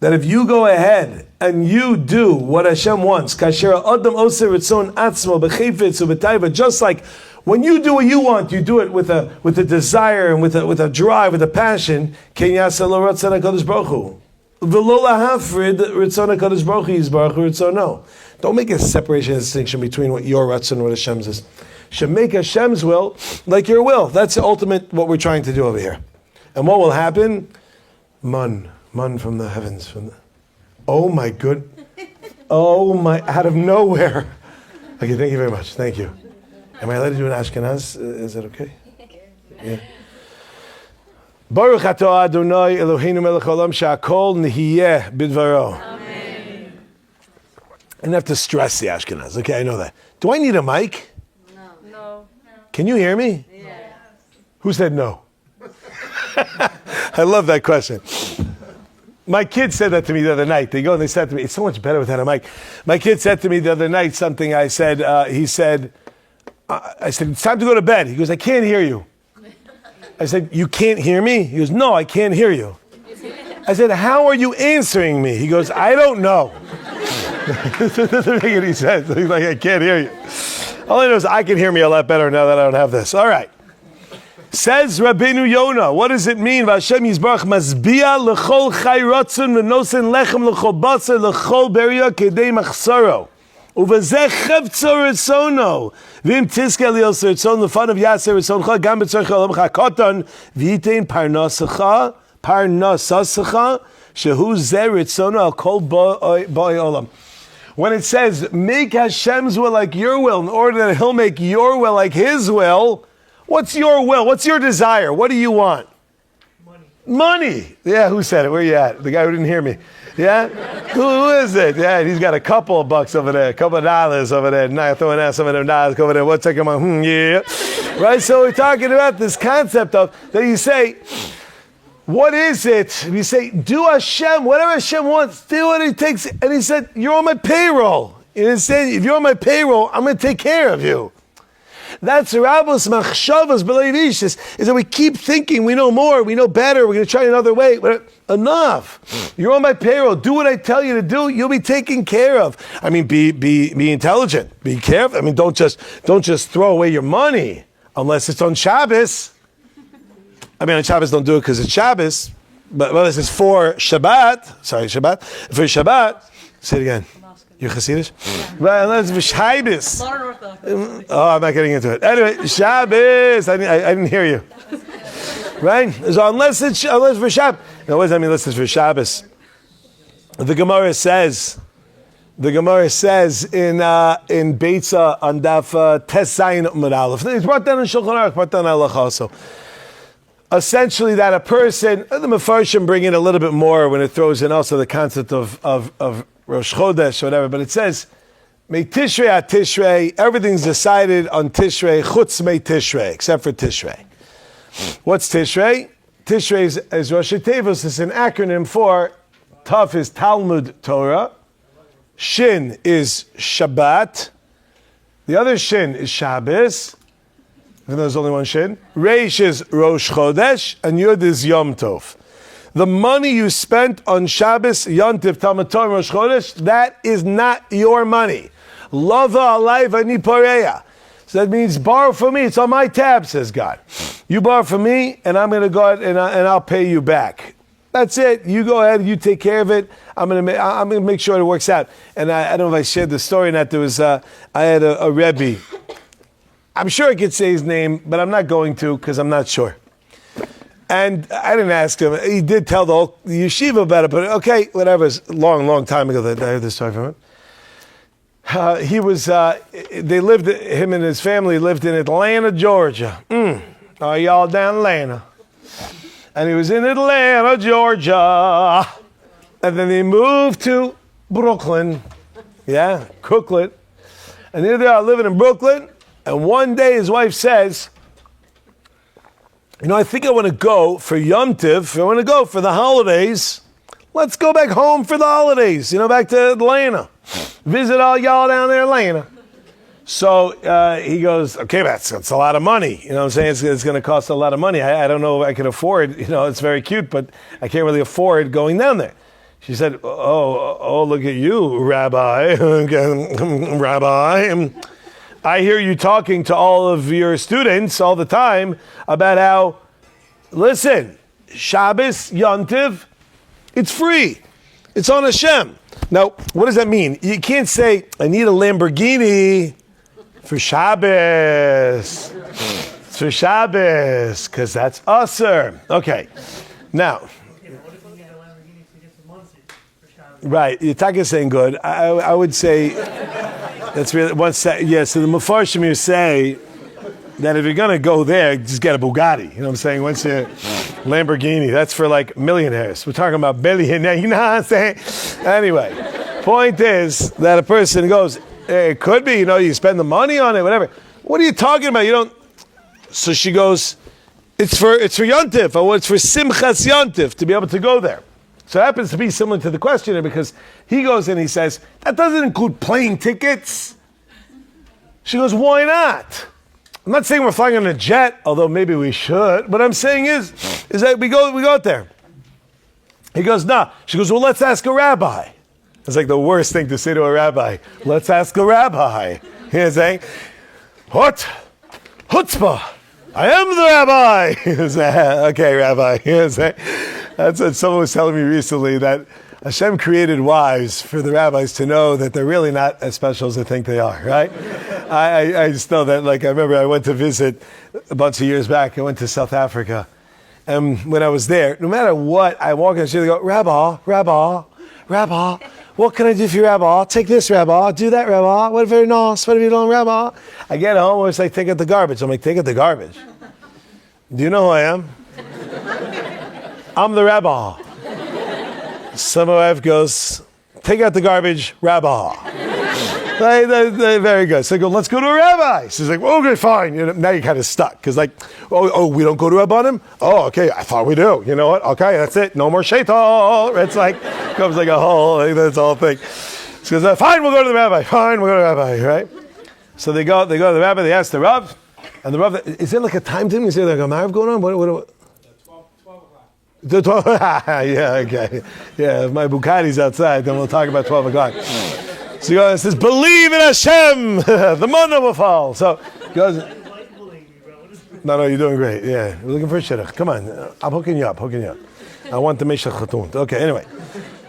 that if you go ahead and you do what Hashem wants, kasher adam oseh ritzon atzmo b'chefetz u'b'taiva, just like when you do what you want, you do it with a desire and with a drive, with a passion. Ken yaseh lo ratzon HaKadosh Baruch Hu. V'lo lahafrid ritzon HaKadosh Baruch Hu yizbarach ritzono. Don't make a separation and distinction between what your ratzon and what Hashem's is. Should make Hashem's will like your will. That's the ultimate what we're trying to do over here. And what will happen? Man from the heavens. Oh my, out of nowhere. Okay, thank you very much. Thank you. Am I allowed to do an Ashkenaz? Is that okay? Yeah. Baruch atah Adonai Eloheinu melech haolam she'akol nihiyeh bidvaro. Amen. I didn't have to stress the Ashkenaz. Okay, I know that. Do I need a mic? No. Can you hear me? Yes. Who said no? I love that question. My kid said that to me the other night. They go and they said to me, it's so much better without a mic. My kid said to me the other night something I said, he said, I said, it's time to go to bed. He goes, I can't hear you. I said, you can't hear me? He goes, no, I can't hear you. I said, how are you answering me? He goes, I don't know. Doesn't make any sense. He's like, I can't hear you. All I know is I can hear me a lot better now that I don't have this. All right. Says Rabbeinu Yonah, what does it mean? Vashem Yisbarach Mazbia l'chol chai ratzon v'nosen lechem l'chol basar l'chol beria kedei machsaro. Uvazeh chevtzo retzono. V'im tizke lios retzon l'fan of yaser retzoncha gam b'tzorcha olamcha koton v'yitein parnasacha shehu zeh retzono al kol boi olam. When it says, make Hashem's will like your will in order that He'll make your will like His will, what's your will? What's your desire? What do you want? Money. Yeah, who said it? Where you at? The guy who didn't hear me. Yeah? Who is it? Yeah, he's got a couple of bucks over there, a couple of dollars over there. Now throwing out some of them dollars over there. What's taking my, yeah. Right? So we're talking about this concept of, that you say, what is it? You say, do Hashem, whatever Hashem wants, do what He takes. And He said, you're on my payroll. And He said, if you're on my payroll, I'm going to take care of you. That's Rabbos Machshavas B'Leivish, is that we keep thinking we know more, we know better, we're going to try another way. But enough. You're on my payroll. Do what I tell you to do. You'll be taken care of. I mean, be intelligent. Be careful. I mean, don't just throw away your money unless it's on Shabbos. I mean, on Shabbos don't do it because it's Shabbos. But unless it's for Shabbat. Sorry, Shabbat. For Shabbat. Say it again. You're Hasidish? Well, unless it's Shabbos. Oh, I'm not getting into it. Anyway, Shabbos. I didn't hear you. Right? So unless for Shabbos. Now, what does that mean? Unless it's for Shabbos. The Gemara says in Beitza on Daf Tes Zayin Amud Aleph. It's brought down in Shulchan Aruch, brought down in Halacha also. Essentially, that a person, the Mefarshim bring in a little bit more when it throws in also the concept of Rosh Chodesh or whatever, but it says, Mei Tishrei at Tishrei, everything's decided on Tishrei, Chutz Mei Tishrei, except for Tishrei. What's Tishrei? Tishrei is Rosh Tevos, it's an acronym for, Taf is Talmud Torah, Shin is Shabbat, the other Shin is Shabbos, even though there's only one Shin, Reish is Rosh Chodesh, and Yud is Yom Tov. The money you spent on Shabbos, Yontif, Talmud Torah, Rosh Chodesh, that is not your money. Lava alai v'ani pareya. So that means borrow from me. It's on my tab, says God. You borrow from me, and I'm going to go ahead and I'll pay you back. That's it. You go ahead. You take care of it. I'm going to make sure it works out. And I don't know if I shared the story or not. There was I had a Rebbe. I'm sure I could say his name, but I'm not going to because I'm not sure. And I didn't ask him. He did tell the whole yeshiva about it, but okay, whatever. It's a long time ago that I heard this story from him. Him and his family lived in Atlanta, Georgia. Are y'all down Atlanta? And he was in Atlanta, Georgia. And then they moved to Brooklyn. Yeah, Crooklyn. And here they are living in Brooklyn. And one day his wife says, I think I want to go for Yom Tov. I want to go for the holidays. Let's go back home for the holidays, back to Atlanta. Visit all y'all down there in Atlanta. So he goes, okay, that's a lot of money. You know what I'm saying? It's going to cost a lot of money. I don't know if I can afford, it's very cute, but I can't really afford going down there. She said, oh, look at you, Rabbi. Rabbi. I hear you talking to all of your students all the time about how, listen, Shabbos, Yontiv, it's free. It's on Hashem. Now, what does that mean? You can't say, I need a Lamborghini for Shabbos. It's for Shabbos, because that's usher. Okay. Now, right, Yitaka is saying good. I would say, that's really, so the Mefarshim you say that if you're going to go there, just get a Bugatti. You know what I'm saying? Once you Lamborghini, that's for like millionaires. We're talking about billionaires. You know what I'm saying? Anyway, point is that a person goes, it could be, you spend the money on it, whatever. What are you talking about? You don't. So she goes, it's for Yontif, or it's for Simchas Yontif to be able to go there. So it happens to be similar to the questioner because he goes and he says, that doesn't include plane tickets. She goes, why not? I'm not saying we're flying on a jet, although maybe we should. What I'm saying is that we go out there. He goes, nah. She goes, well, let's ask a rabbi. It's like the worst thing to say to a rabbi. Let's ask a rabbi. You know what I'm saying? What? Chutzpah. I am the rabbi. Okay, rabbi. You know what I'm saying? That's what someone was telling me recently, that Hashem created wives for the rabbis to know that they're really not as special as they think they are, right? I just know that, like, I remember I went to visit a bunch of years back. I went to South Africa. And when I was there, no matter what, I walk in the street, they go, Rabbi, what can I do for you, Rabbi? Take this, Rabbi. Do that, Rabbi. What very nice. What have you done, Rabbi? I get home, it's like, take out the garbage. I'm like, take out the garbage. Do you know who I am? I'm the Rabbi. So my wife goes, take out the garbage, Rabbi. Very good. So I go, let's go to a rabbi. She's like, okay, fine. You know, now you're kind of stuck. Because like, oh, we don't go to Rabbanim? Oh, okay, I thought we do. You know what? Okay, that's it. No more shaitan. It's like, comes like a whole, like, that's the whole thing. She goes, fine, we'll go to the rabbi. Fine, we'll go to the rabbi, right? So they go to the rabbi, they ask the Rav, and the Rav, is there like a time thing? Is there like a Marav going on? What? 12 o'clock. Yeah, okay. Yeah, if my Bukhari's outside, then we'll talk about 12 o'clock. So he goes and says, believe in Hashem, the manna will fall. So he goes, no, you're doing great. Yeah, we're looking for a shidduch. Come on, I'm hooking you up. I want the Meshach Chatun. Okay, anyway.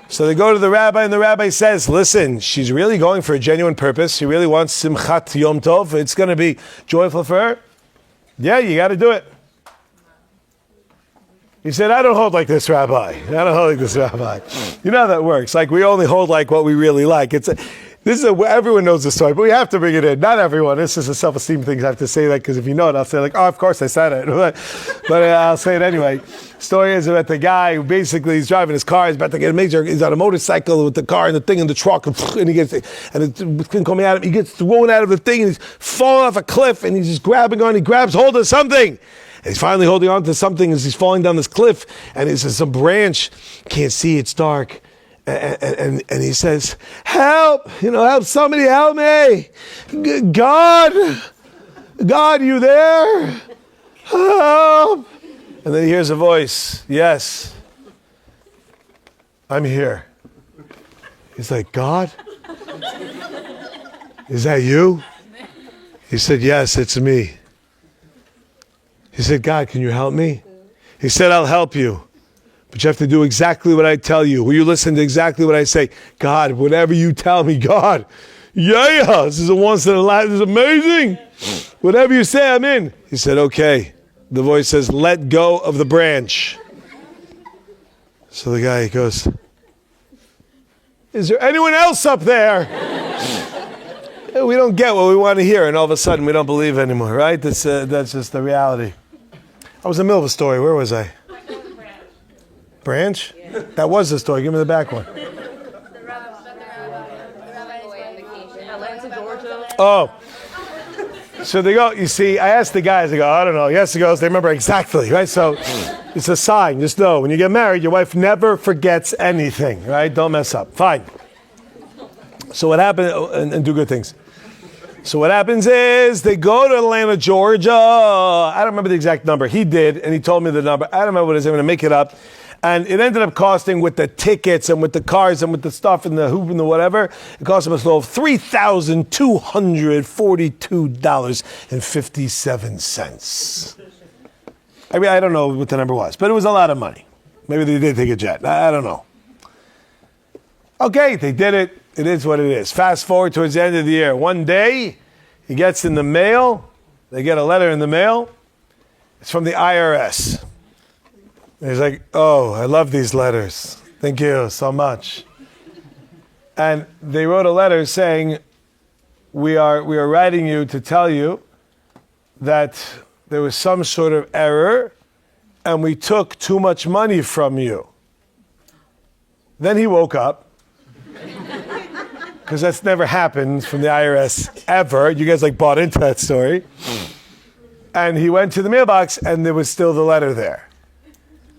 So they go to the rabbi, and the rabbi says, listen, she's really going for a genuine purpose. She really wants Simchat Yom Tov. It's going to be joyful for her. Yeah, you got to do it. He said, I don't hold like this, Rabbi. You know how that works. Like, we only hold like what we really like. Everyone knows the story, but we have to bring it in. Not everyone. This is a self-esteem thing. I have to say that because if you know it, I'll say like, oh, of course I said it. But I'll say it anyway. Story is about the guy who basically he's driving his car. He's about to get a major. He's on a motorcycle with the car and the thing in the truck, and the thing coming at him. He gets thrown out of the thing, and he's falling off a cliff, and he's just grabbing on. He grabs hold of something. And he's finally holding on to something as he's falling down this cliff, and there's some branch. Can't see, it's dark. And he says, help, help somebody, help me. God, you there? Help. And then he hears a voice, yes, I'm here. He's like, God? Is that you? He said, yes, it's me. He said, God, can you help me? He said, I'll help you. But you have to do exactly what I tell you. Will you listen to exactly what I say? God, whatever you tell me, God. Yeah, this is a once in a life. This is amazing. Whatever you say, I'm in. He said, okay. The voice says, let go of the branch. So the guy goes, is there anyone else up there? We don't get what we want to hear, and all of a sudden we don't believe anymore, right? That's just the reality. I was in the middle of a story. Where was I? Branch? Yeah. That was the story. Give me the back one. Oh. So they go, you see, I asked the guys, they go, I don't know. Yes, he goes, they remember exactly, right? So it's a sign. Just know, when you get married, your wife never forgets anything, right? Don't mess up. Fine. So what happened, and do good things. So what happens is they go to Atlanta, Georgia. I don't remember the exact number. He did, and he told me the number. I don't remember what it is. I'm going to make it up. And it ended up costing, with the tickets and with the cars and with the stuff and the hoop and the whatever, it cost him a total of $3,242.57. I mean, I don't know what the number was, but it was a lot of money. Maybe they did take a jet. I don't know. Okay, they did it. It is what it is. Fast forward towards the end of the year. One day, he gets in the mail. They get a letter in the mail. It's from the IRS. And he's like, oh, I love these letters. Thank you so much. And they wrote a letter saying, we are writing you to tell you that there was some sort of error and we took too much money from you. Then he woke up. Because that's never happened from the IRS ever. You guys bought into that story. And he went to the mailbox and there was still the letter there.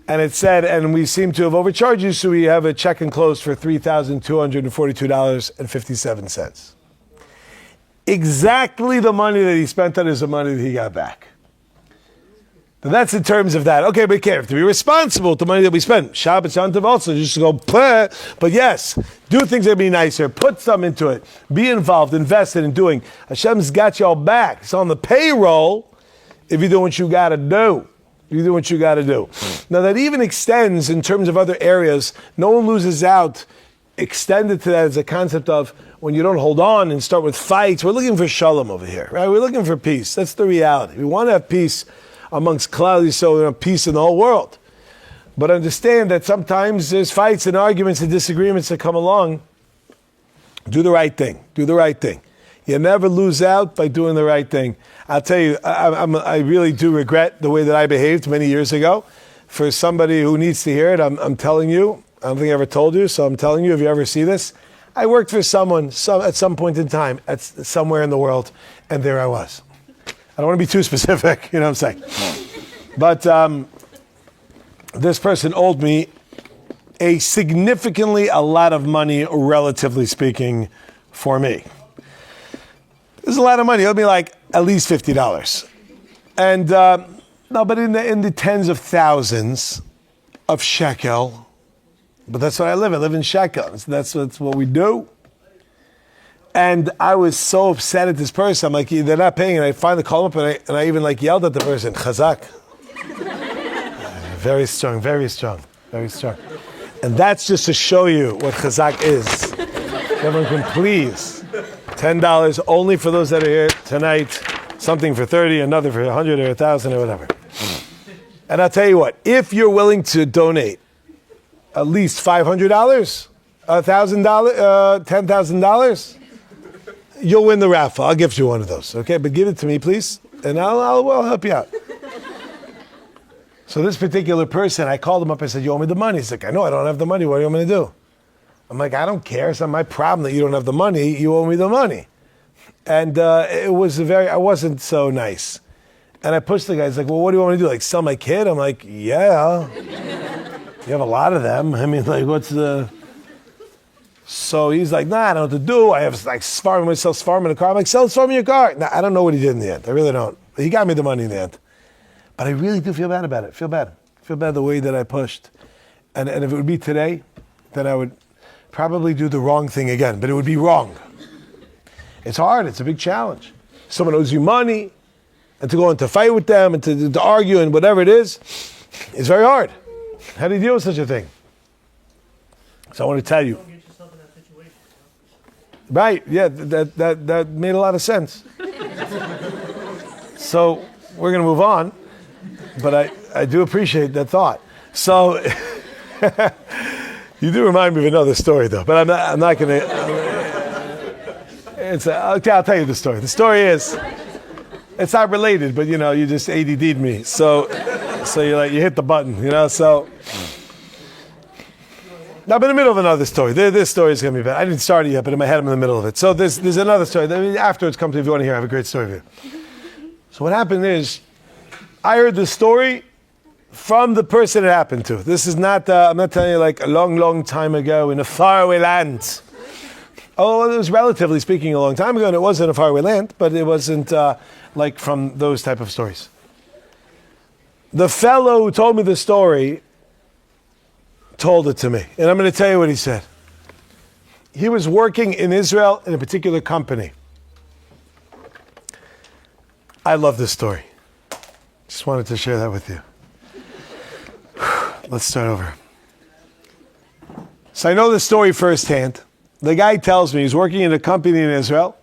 And it said, and we seem to have overcharged you, so we have a check enclosed for $3,242.57. exactly the money that he spent on is the money that he got back. Now that's in terms of that. Okay, but we have to be responsible with the money that we spend. Shabbat, Yantav also, just to go, but yes, do things that be nicer, put some into it, be involved, invested in doing. Hashem's got y'all back. It's on the payroll if you do what you got to do. You do what you got to do. Now that even extends in terms of other areas. No one loses out. Extended to that as a concept of when you don't hold on and start with fights. We're looking for shalom over here, right? We're looking for peace. That's the reality. We want to have peace amongst Klal Yisrael, we have peace in the whole world. But understand that sometimes there's fights and arguments and disagreements that come along. Do the right thing. Do the right thing. You never lose out by doing the right thing. I'll tell you, I really do regret the way that I behaved many years ago. For somebody who needs to hear it, I'm telling you, I don't think I ever told you, so I'm telling you, if you ever see this, I worked for someone at some point in time, somewhere in the world, and there I was. I don't want to be too specific, you know what I'm saying? But this person owed me a lot of money, relatively speaking, for me. There's a lot of money. It owed me like at least $50. And no, but in the tens of thousands of shekel. But that's what I live. I live in shekel. That's what we do. And I was so upset at this person. I'm like, they're not paying. And I finally called them up and I even like yelled at the person, Chazak. Very strong, very strong, very strong. And that's just to show you what Chazak is. Everyone can please. $10 only for those that are here tonight. Something for 30, another for 100 or 1,000 or whatever. And I'll tell you what, if you're willing to donate at least $500, $1,000, $10,000, you'll win the raffle. I'll gift you one of those, okay? But give it to me, please, and I'll help you out. So this particular person, I called him up and said, you owe me the money. He's like, I know, I don't have the money. What do you want me to do? I'm like, I don't care. It's not my problem that you don't have the money. You owe me the money. And I wasn't so nice. And I pushed the guy. He's like, well, what do you want me to do? Like, sell my kid? I'm like, yeah. You have a lot of them. I mean, like, what's the... So he's like, nah, I don't know what to do. I have like Svarim, I'm going to sell Svarim in a car. I'm like, sell Svarim in your car. Nah, I don't know what he did in the end. I really don't. He got me the money in the end. But I really do feel bad about it. Feel bad the way that I pushed. And if it would be today, then I would probably do the wrong thing again. But it would be wrong. It's hard. It's a big challenge. Someone owes you money, and to go into a fight with them, and to argue, and whatever it is very hard. How do you deal with such a thing? So I want to tell you. Right, yeah, that made a lot of sense. So we're going to move on, but I do appreciate that thought. So you do remind me of another story, though, but I'm not going to. Okay, I'll tell you the story. The story is, it's not related, but you just ADD'd me. So you're like, you hit the button, so. Now, I'm in the middle of another story. This story is going to be bad. I didn't start it yet, but in my head, I'm in the middle of it. So there's another story. Afterwards, come to me if you want to hear. I have a great story for you. So what happened is, I heard the story from the person it happened to. This is not, I'm not telling you like a long, long time ago in a faraway land. Oh, it was relatively speaking a long time ago, and it was in a faraway land, but it wasn't like from those type of stories. The fellow who told me the story told it to me. And I'm going to tell you what he said. He was working in Israel in a particular company. I love this story. Just wanted to share that with you. Let's start over. So I know the story firsthand. The guy tells me he's working in a company in Israel.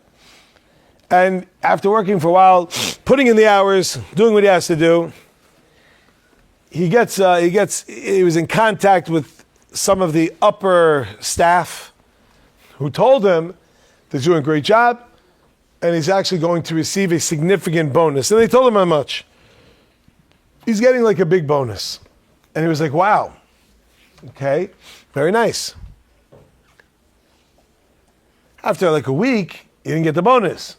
And after working for a while, putting in the hours, doing what he has to do, he was in contact with some of the upper staff who told him that he's doing a great job and he's actually going to receive a significant bonus. And they told him how much. He's getting like a big bonus. And he was like, wow, okay, very nice. After like a week, he didn't get the bonus.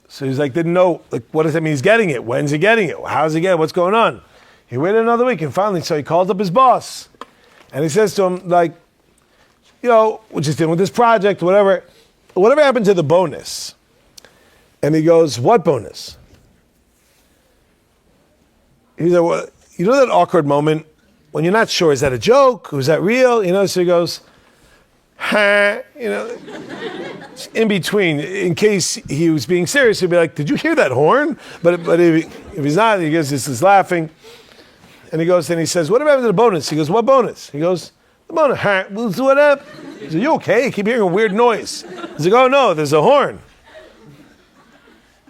So he's like, didn't know, like, what does that mean he's getting it? When's he getting it? How's he getting it? What's going on? He waited another week, and finally, so he called up his boss. And he says to him, like, we're just dealing with this project, whatever happened to the bonus? And he goes, what bonus? He's like, well, you know that awkward moment when you're not sure, is that a joke? Was that real? So he goes, huh, in between, in case he was being serious, he'd be like, did you hear that horn? But if he's not, he goes, this is laughing. And he goes, and he says, what about the bonus? He goes, what bonus? He goes, the bonus, huh, what up? He said, you okay? I keep hearing a weird noise. He's like, oh no, there's a horn.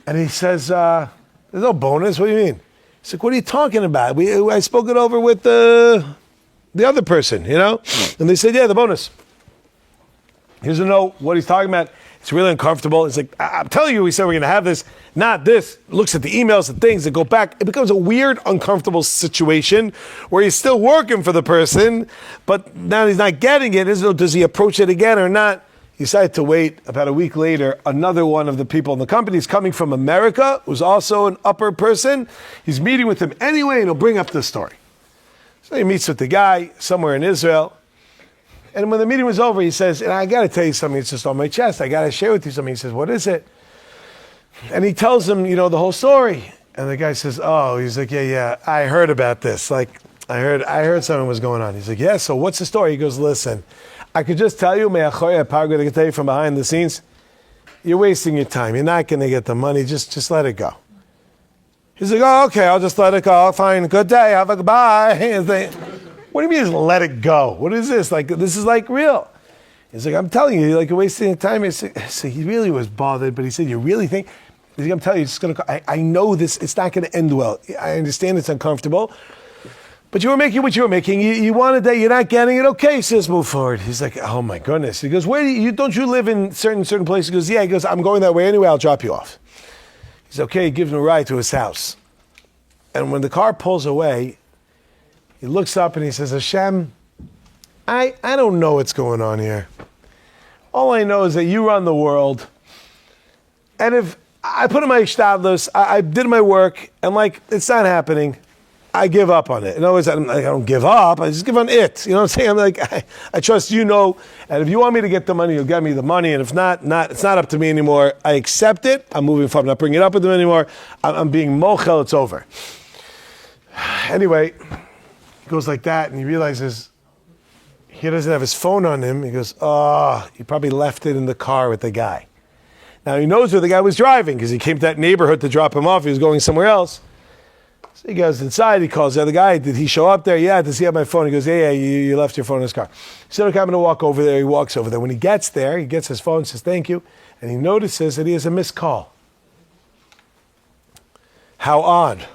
And he says, there's no bonus, what do you mean? He's like, what are you talking about? I spoke it over with the other person, And they said, yeah, the bonus. He doesn't know what he's talking about. It's really uncomfortable. It's like, I'm telling you, we said we're going to have this, not this. Looks at the emails and things that go back. It becomes a weird, uncomfortable situation where he's still working for the person, but now he's not getting it. Does he approach it again or not? He decided to wait. About a week later, another one of the people in the company is coming from America, who's also an upper person. He's meeting with him anyway, and he'll bring up the story. So he meets with the guy somewhere in Israel. And when the meeting was over, he says, and I got to tell you something, it's just on my chest. I got to share with you something. He says, what is it? And he tells him, the whole story. And the guy says, oh, he's like, yeah, I heard about this. Like, I heard something was going on. He's like, yeah, so what's the story? He goes, listen, I could just tell you, I can tell you from behind the scenes, you're wasting your time. You're not going to get the money. Just let it go. He's like, oh, okay, I'll just let it go. Fine, good day, have a goodbye. What do you mean just let it go? What is this? Like, this is like real. He's like, I'm telling you, like you're wasting time. So he really was bothered, but he said, you really think? He's like, I'm telling you, it's going to. I know this. It's not going to end well. I understand it's uncomfortable, but you were making what you were making. You wanted that. You're not getting it. Okay, sis, move forward. He's like, oh my goodness. He goes, where don't you live in certain places? He goes, yeah. He goes, I'm going that way anyway. I'll drop you off. He's okay. He gives him a ride to his house, and when the car pulls away, he looks up and he says, Hashem, I don't know what's going on here. All I know is that you run the world. And if I put in my shtadlus, I did my work, and like, it's not happening, I give up on it. In other words, I don't give up, I just give on it. You know what I'm saying? I'm like, I trust and if you want me to get the money, you'll get me the money, and if not, it's not up to me anymore. I accept it, I'm moving forward, I'm not bringing it up with them anymore, I'm being mochel, it's over. Anyway, he goes like that, and he realizes he doesn't have his phone on him. He goes, he probably left it in the car with the guy. Now he knows where the guy was driving because he came to that neighborhood to drop him off. He was going somewhere else. So he goes inside, he calls the other guy. Did he show up there? Yeah, does he have my phone? He goes, yeah, you left your phone in his car. He said, okay, I'm going to walk over there. He walks over there. When he gets there, he gets his phone, says, thank you. And he notices that he has a missed call. How odd.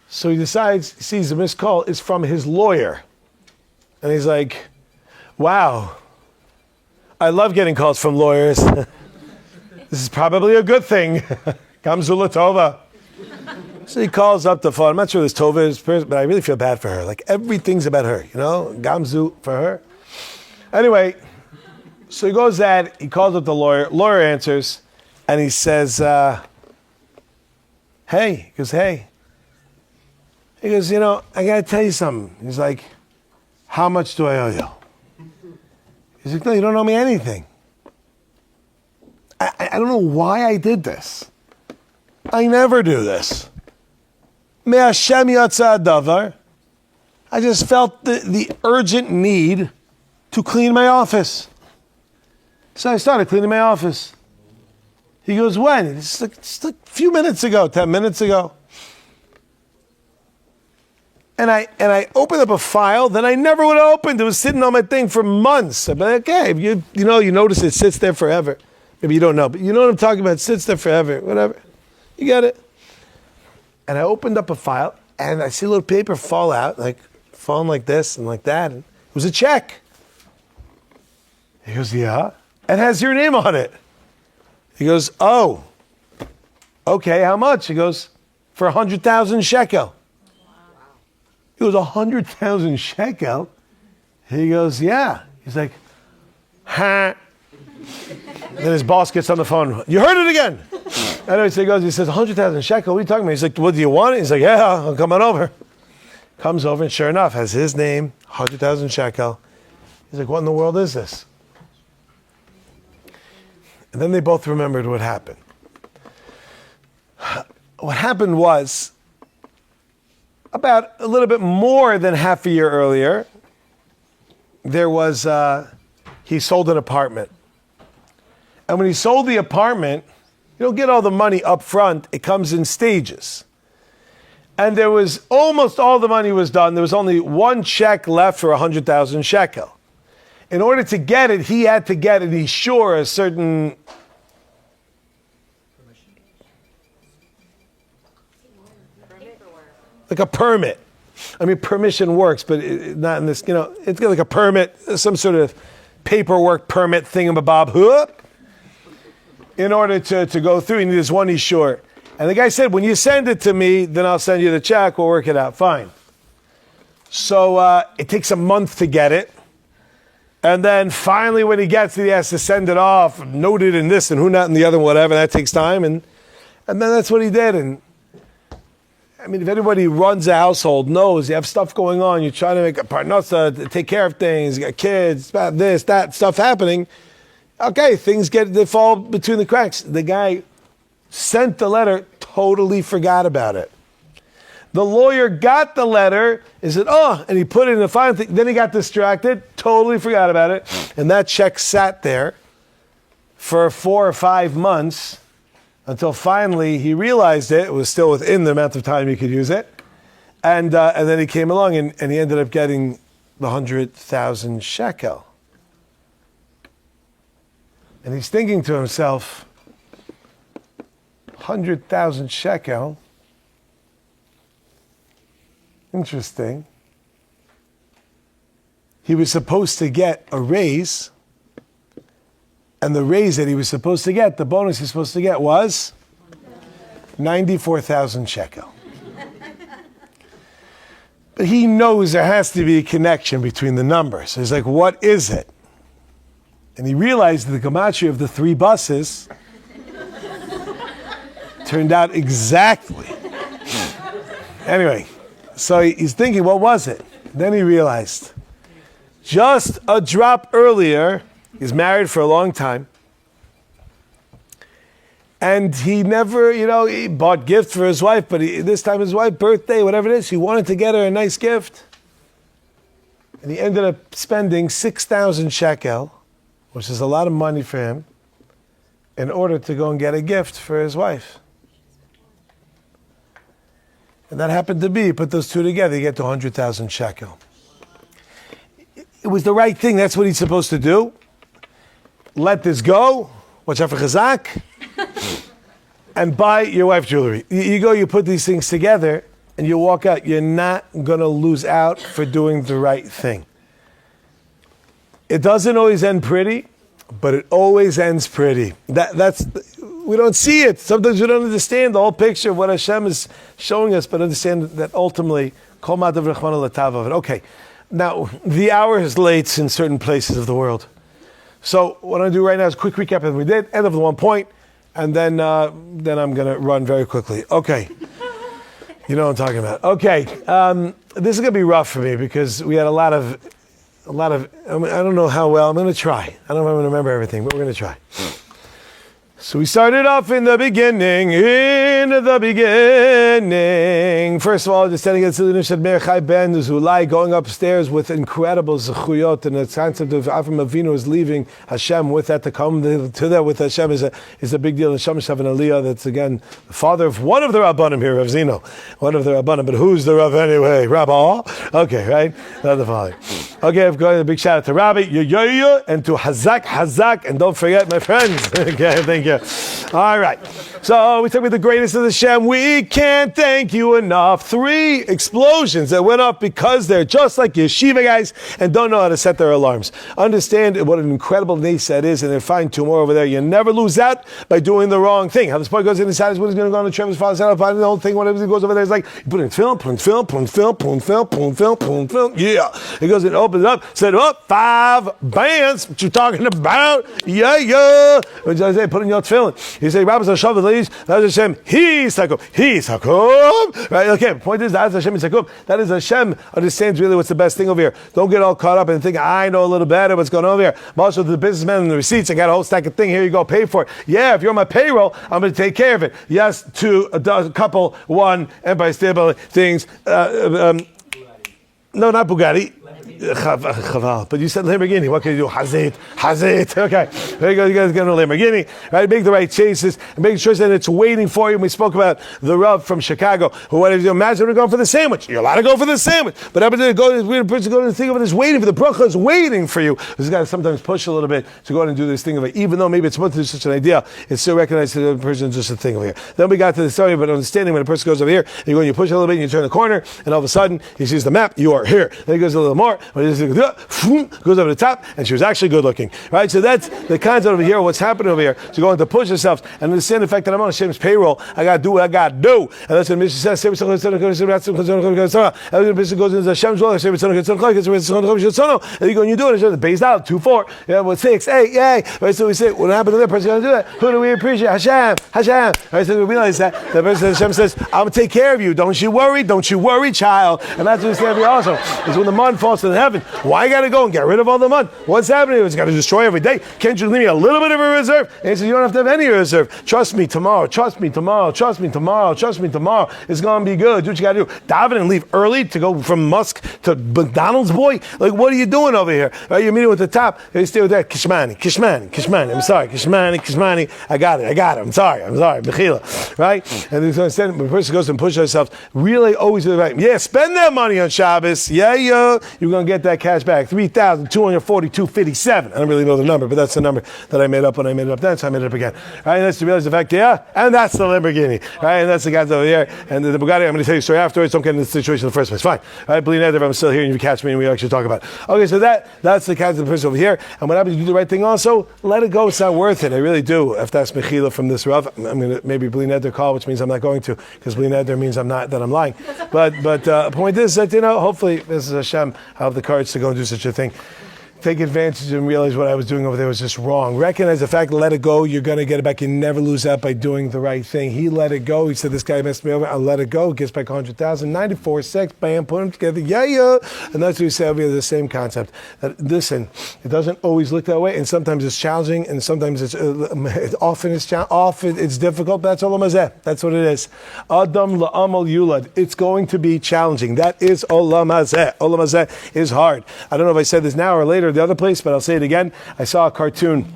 So he sees the missed call is from his lawyer. And he's like, wow, I love getting calls from lawyers. This is probably a good thing. Gamzula Tova. So he calls up the phone. I'm not sure this Tova is, but I really feel bad for her. Like everything's about her, Gamzu for her. Anyway, so he goes that, he calls up the lawyer. Lawyer answers, and he says, hey. He goes, hey. He goes, I got to tell you something. He's like, how much do I owe you? He's like, no, you don't owe me anything. I don't know why I did this. I never do this. Me Hashem yatsa davar. I just felt the urgent need to clean my office. So I started cleaning my office. He goes, when? It's like a few minutes ago, 10 minutes ago. And I opened up a file that I never would have opened. It was sitting on my thing for months. I'd be like, okay, you notice it sits there forever. Maybe you don't know, but you know what I'm talking about. It sits there forever, whatever. You get it. And I opened up a file, and I see a little paper fall out, like falling like this and like that. And it was a check. He goes, yeah. It has your name on it. He goes, oh, okay, how much? He goes, for 100,000 shekel. It was 100,000 shekel. He goes, yeah. He's like, huh? Then his boss gets on the phone. You heard it again. Anyway, so he says, 100,000 shekel. What are you talking about? He's like, what do you want? He's like, yeah, I'll come on over. Comes over, and sure enough, has his name, 100,000 shekel. He's like, what in the world is this? And then they both remembered what happened. What happened was, about a little bit more than half a year earlier, he sold an apartment. And when he sold the apartment, you don't get all the money up front, it comes in stages. And there was, almost all the money was done, there was only one check left for 100,000 shekel. In order to get it, he had to get an ishur, a certain... like a permit. I mean, permission works, but not in this, it's like a permit, some sort of paperwork permit thingamabob, in order to go through. You need this one ishur. And the guy said, when you send it to me, then I'll send you the check, we'll work it out. Fine. So it takes a month to get it. And then finally when he gets it, he has to send it off, noted in this and who not in the other, whatever. That takes time. And then that's what he did. And I mean, if anybody runs a household knows you have stuff going on, you're trying to make a parnasa, to take care of things, you got kids, this, that, stuff happening. Okay, they fall between the cracks. The guy sent the letter, totally forgot about it. The lawyer got the letter, he said, and he put it in the final thing. Then he got distracted, totally forgot about it. And that check sat there for 4 or 5 months until finally he realized it. It was still within the amount of time he could use it. And then he came along and he ended up getting the 100,000 shekel. And he's thinking to himself, 100,000 shekel? Interesting. He was supposed to get a raise, and the raise that he was supposed to get, the bonus he's supposed to get was 94,000 shekel. But he knows there has to be a connection between the numbers. So he's like, what is it? And he realized that the gematria of the 3 buses turned out exactly. Anyway, so he's thinking, what was it? Then he realized, just a drop earlier, he's married for a long time, and he never, he bought gifts for his wife, but this time his wife's birthday, whatever it is, he wanted to get her a nice gift. And he ended up spending 6,000 shekel, which is a lot of money for him, in order to go and get a gift for his wife. And that happened to be, put those two together, you get to 100,000 shekel. It was the right thing, that's what he's supposed to do. Let this go, watch out for chazak, and buy your wife jewelry. You go, you put these things together, and you walk out. You're not going to lose out for doing the right thing. It doesn't always end pretty, but it always ends pretty. We don't see it. Sometimes we don't understand the whole picture of what Hashem is showing us, but understand that ultimately, kol ma'adav rechmana l'tava. Okay, now the hour is late in certain places of the world. So what I'm going to do right now is a quick recap of what we did, end of the one point, and then I'm going to run very quickly. Okay. You know what I'm talking about. Okay. This is going to be rough for me because we had a lot of, I don't know how well, I'm going to try. I don't know if I'm going to remember everything, but we're going to try. So we started off in the beginning. First of all, just standing against the Nishad Meir Chai Ben Zulai, going upstairs with incredible zechuyot, and the concept of Avram Avinu is leaving Hashem with that, to come to that with Hashem is a big deal. And Shamash have an Aliyah, that's again the father of one of the Rabbanim here, Rav Zino, one of the Rabbanim, but who's the Rav anyway? Rabbi? Okay, right? Not the father. Okay, I've got a big shout out to Rabbi, and to Hazak, and don't forget my friends. Okay, thank you. All right. So we talk about the greatness of the Shem. We can't thank you enough. 3 explosions that went off because they're just like yeshiva guys and don't know how to set their alarms. Understand what an incredible nace that is, and they're fine 2 more over there. You never lose out by doing the wrong thing. How this boy goes inside is what he's going to go on the Trevor's father's side, the whole thing, whatever he goes over there is like, you put in film. Yeah. He goes and opens it up, said, 5 bands. What you talking about? Yeah. What did I say? Put in your about tefillin. You say, Rabbis Hashem, ladies, that is Hashem, He's Hakum. Right? Okay, the point is, that is Hashem, He's Hakum. That is Hashem understands really what's the best thing over here. Don't get all caught up and think, I know a little better what's going on over here. Most of the businessmen and the receipts, I got a whole stack of thing, here you go, pay for it. Yeah, if you're on my payroll, I'm going to take care of it. Yes, to a couple, one, Empire State Building, things, no, not Bugatti. But you said Lamborghini. What can you do? Hazit. Okay. There you go. You guys get a Lamborghini. Right? Make the right choices and make sure that it's waiting for you. We spoke about the Rav from Chicago. Who, what if you imagine we're going for the sandwich? You're allowed to go for the sandwich. But I'm going to go to the thing of it is waiting for the bracha is waiting for you. This guy sometimes push a little bit to go out and do this thing of it. Even though maybe it's supposed to do such an idea, it's still recognized that the person is just a thing over here. Then we got to the story about understanding when a person goes over here, you go and you push a little bit and you turn the corner, and all of a sudden he sees the map, you are here. Then he goes a little more, goes over the top, and she was actually good looking. Right? So that's the concept over here, what's happening over here. So going to push yourselves and understand the fact that I'm on Hashem's payroll. I got to do what I got to do. And that's what the mission says. And the person goes into Hashem's will, and you go and you do it. It's based out 2, 4, 6, 8, yay. Right? So we say, what happened to that person? Going to do that? Who do we appreciate? Hashem. Right? So we realize that the person Hashem says, I'm going to take care of you. Don't you worry, child. And that's what we say every also. Is when the mud falls to the heaven. Why you got to go and get rid of all the mud? What's happening? It's got to destroy every day. Can't you leave me a little bit of a reserve? And he said, you don't have to have any reserve. Trust me tomorrow. It's going to be good. Do what you got to do. Daven and leave early to go from Musk to McDonald's, boy. Like, what are you doing over here? Right? You're meeting with the top. You stay with that. Kishmani. I'm sorry. Kishmani. I got it. I'm sorry. Mechila. Right? And there's understanding when a person goes and pushes herself, really always do the right. Yeah, spend that money on Shabbos. Yeah. You're going to get that cash back. $3,242.57. I don't really know the number, but that's the number that I made up when I made it up then, so I made it up again. Right? And that's to realize the fact, and that's the Lamborghini. Right? And that's the guys over here. And the Bugatti, I'm going to tell you a story afterwards. Don't get in this situation in the first place. Fine. Right? Believe me, if I'm still here and you catch me and we actually talk about it. Okay, so that's the kind of person over here. And what happens, you do the right thing also, let it go. It's not worth it. I really do. If that's Mechila from this Rav, I'm going to maybe Bli Neder call, which means I'm not going to, because Bli Neder means I'm lying. But the point is that, hopefully this is Hashem, I have the courage to go and do such a thing. Take advantage and realize what I was doing over there was just wrong. Recognize the fact, let it go, you're going to get it back. You never lose out by doing the right thing. He let it go. He said, this guy messed me over. I'll let it go. Gets back 100,000, 94, 6, bam, put them together. Yeah. And that's what we say over here, the same concept. That, listen, it doesn't always look that way, and sometimes it's challenging, and sometimes it's often it's difficult. That's olam hazeh. That's what it is. Adam la'amal yulad. It's going to be challenging. That is olam hazeh. Olam hazeh is hard. I don't know if I said this now or later, the other place, but I'll say it again. I saw a cartoon.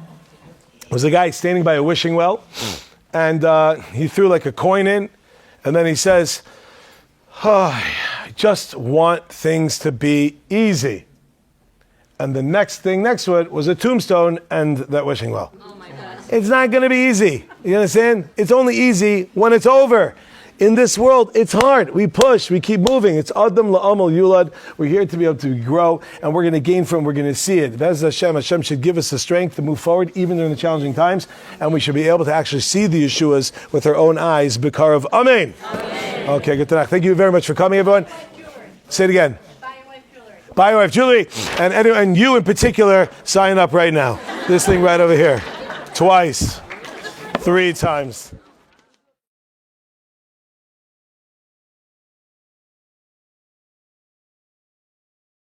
It was a guy standing by a wishing well, and he threw like a coin in, and then he says, I just want things to be easy. And the next thing next to it was a tombstone and that wishing well. Oh my God. It's not going to be easy. You understand? It's only easy when it's over. In this world, it's hard. We push, we keep moving. It's Adam la'amal yulad. We're here to be able to grow, and we're going to gain from it. We're going to see it. Bez Hashem should give us the strength to move forward, even during the challenging times, and we should be able to actually see the Yeshuas with our own eyes. B'karav. Amen. Amen. Okay, good to know. Thank you very much for coming, everyone. Say it again. Buy your wife jewelry. And you in particular, sign up right now. This thing right over here. Twice. 3 times.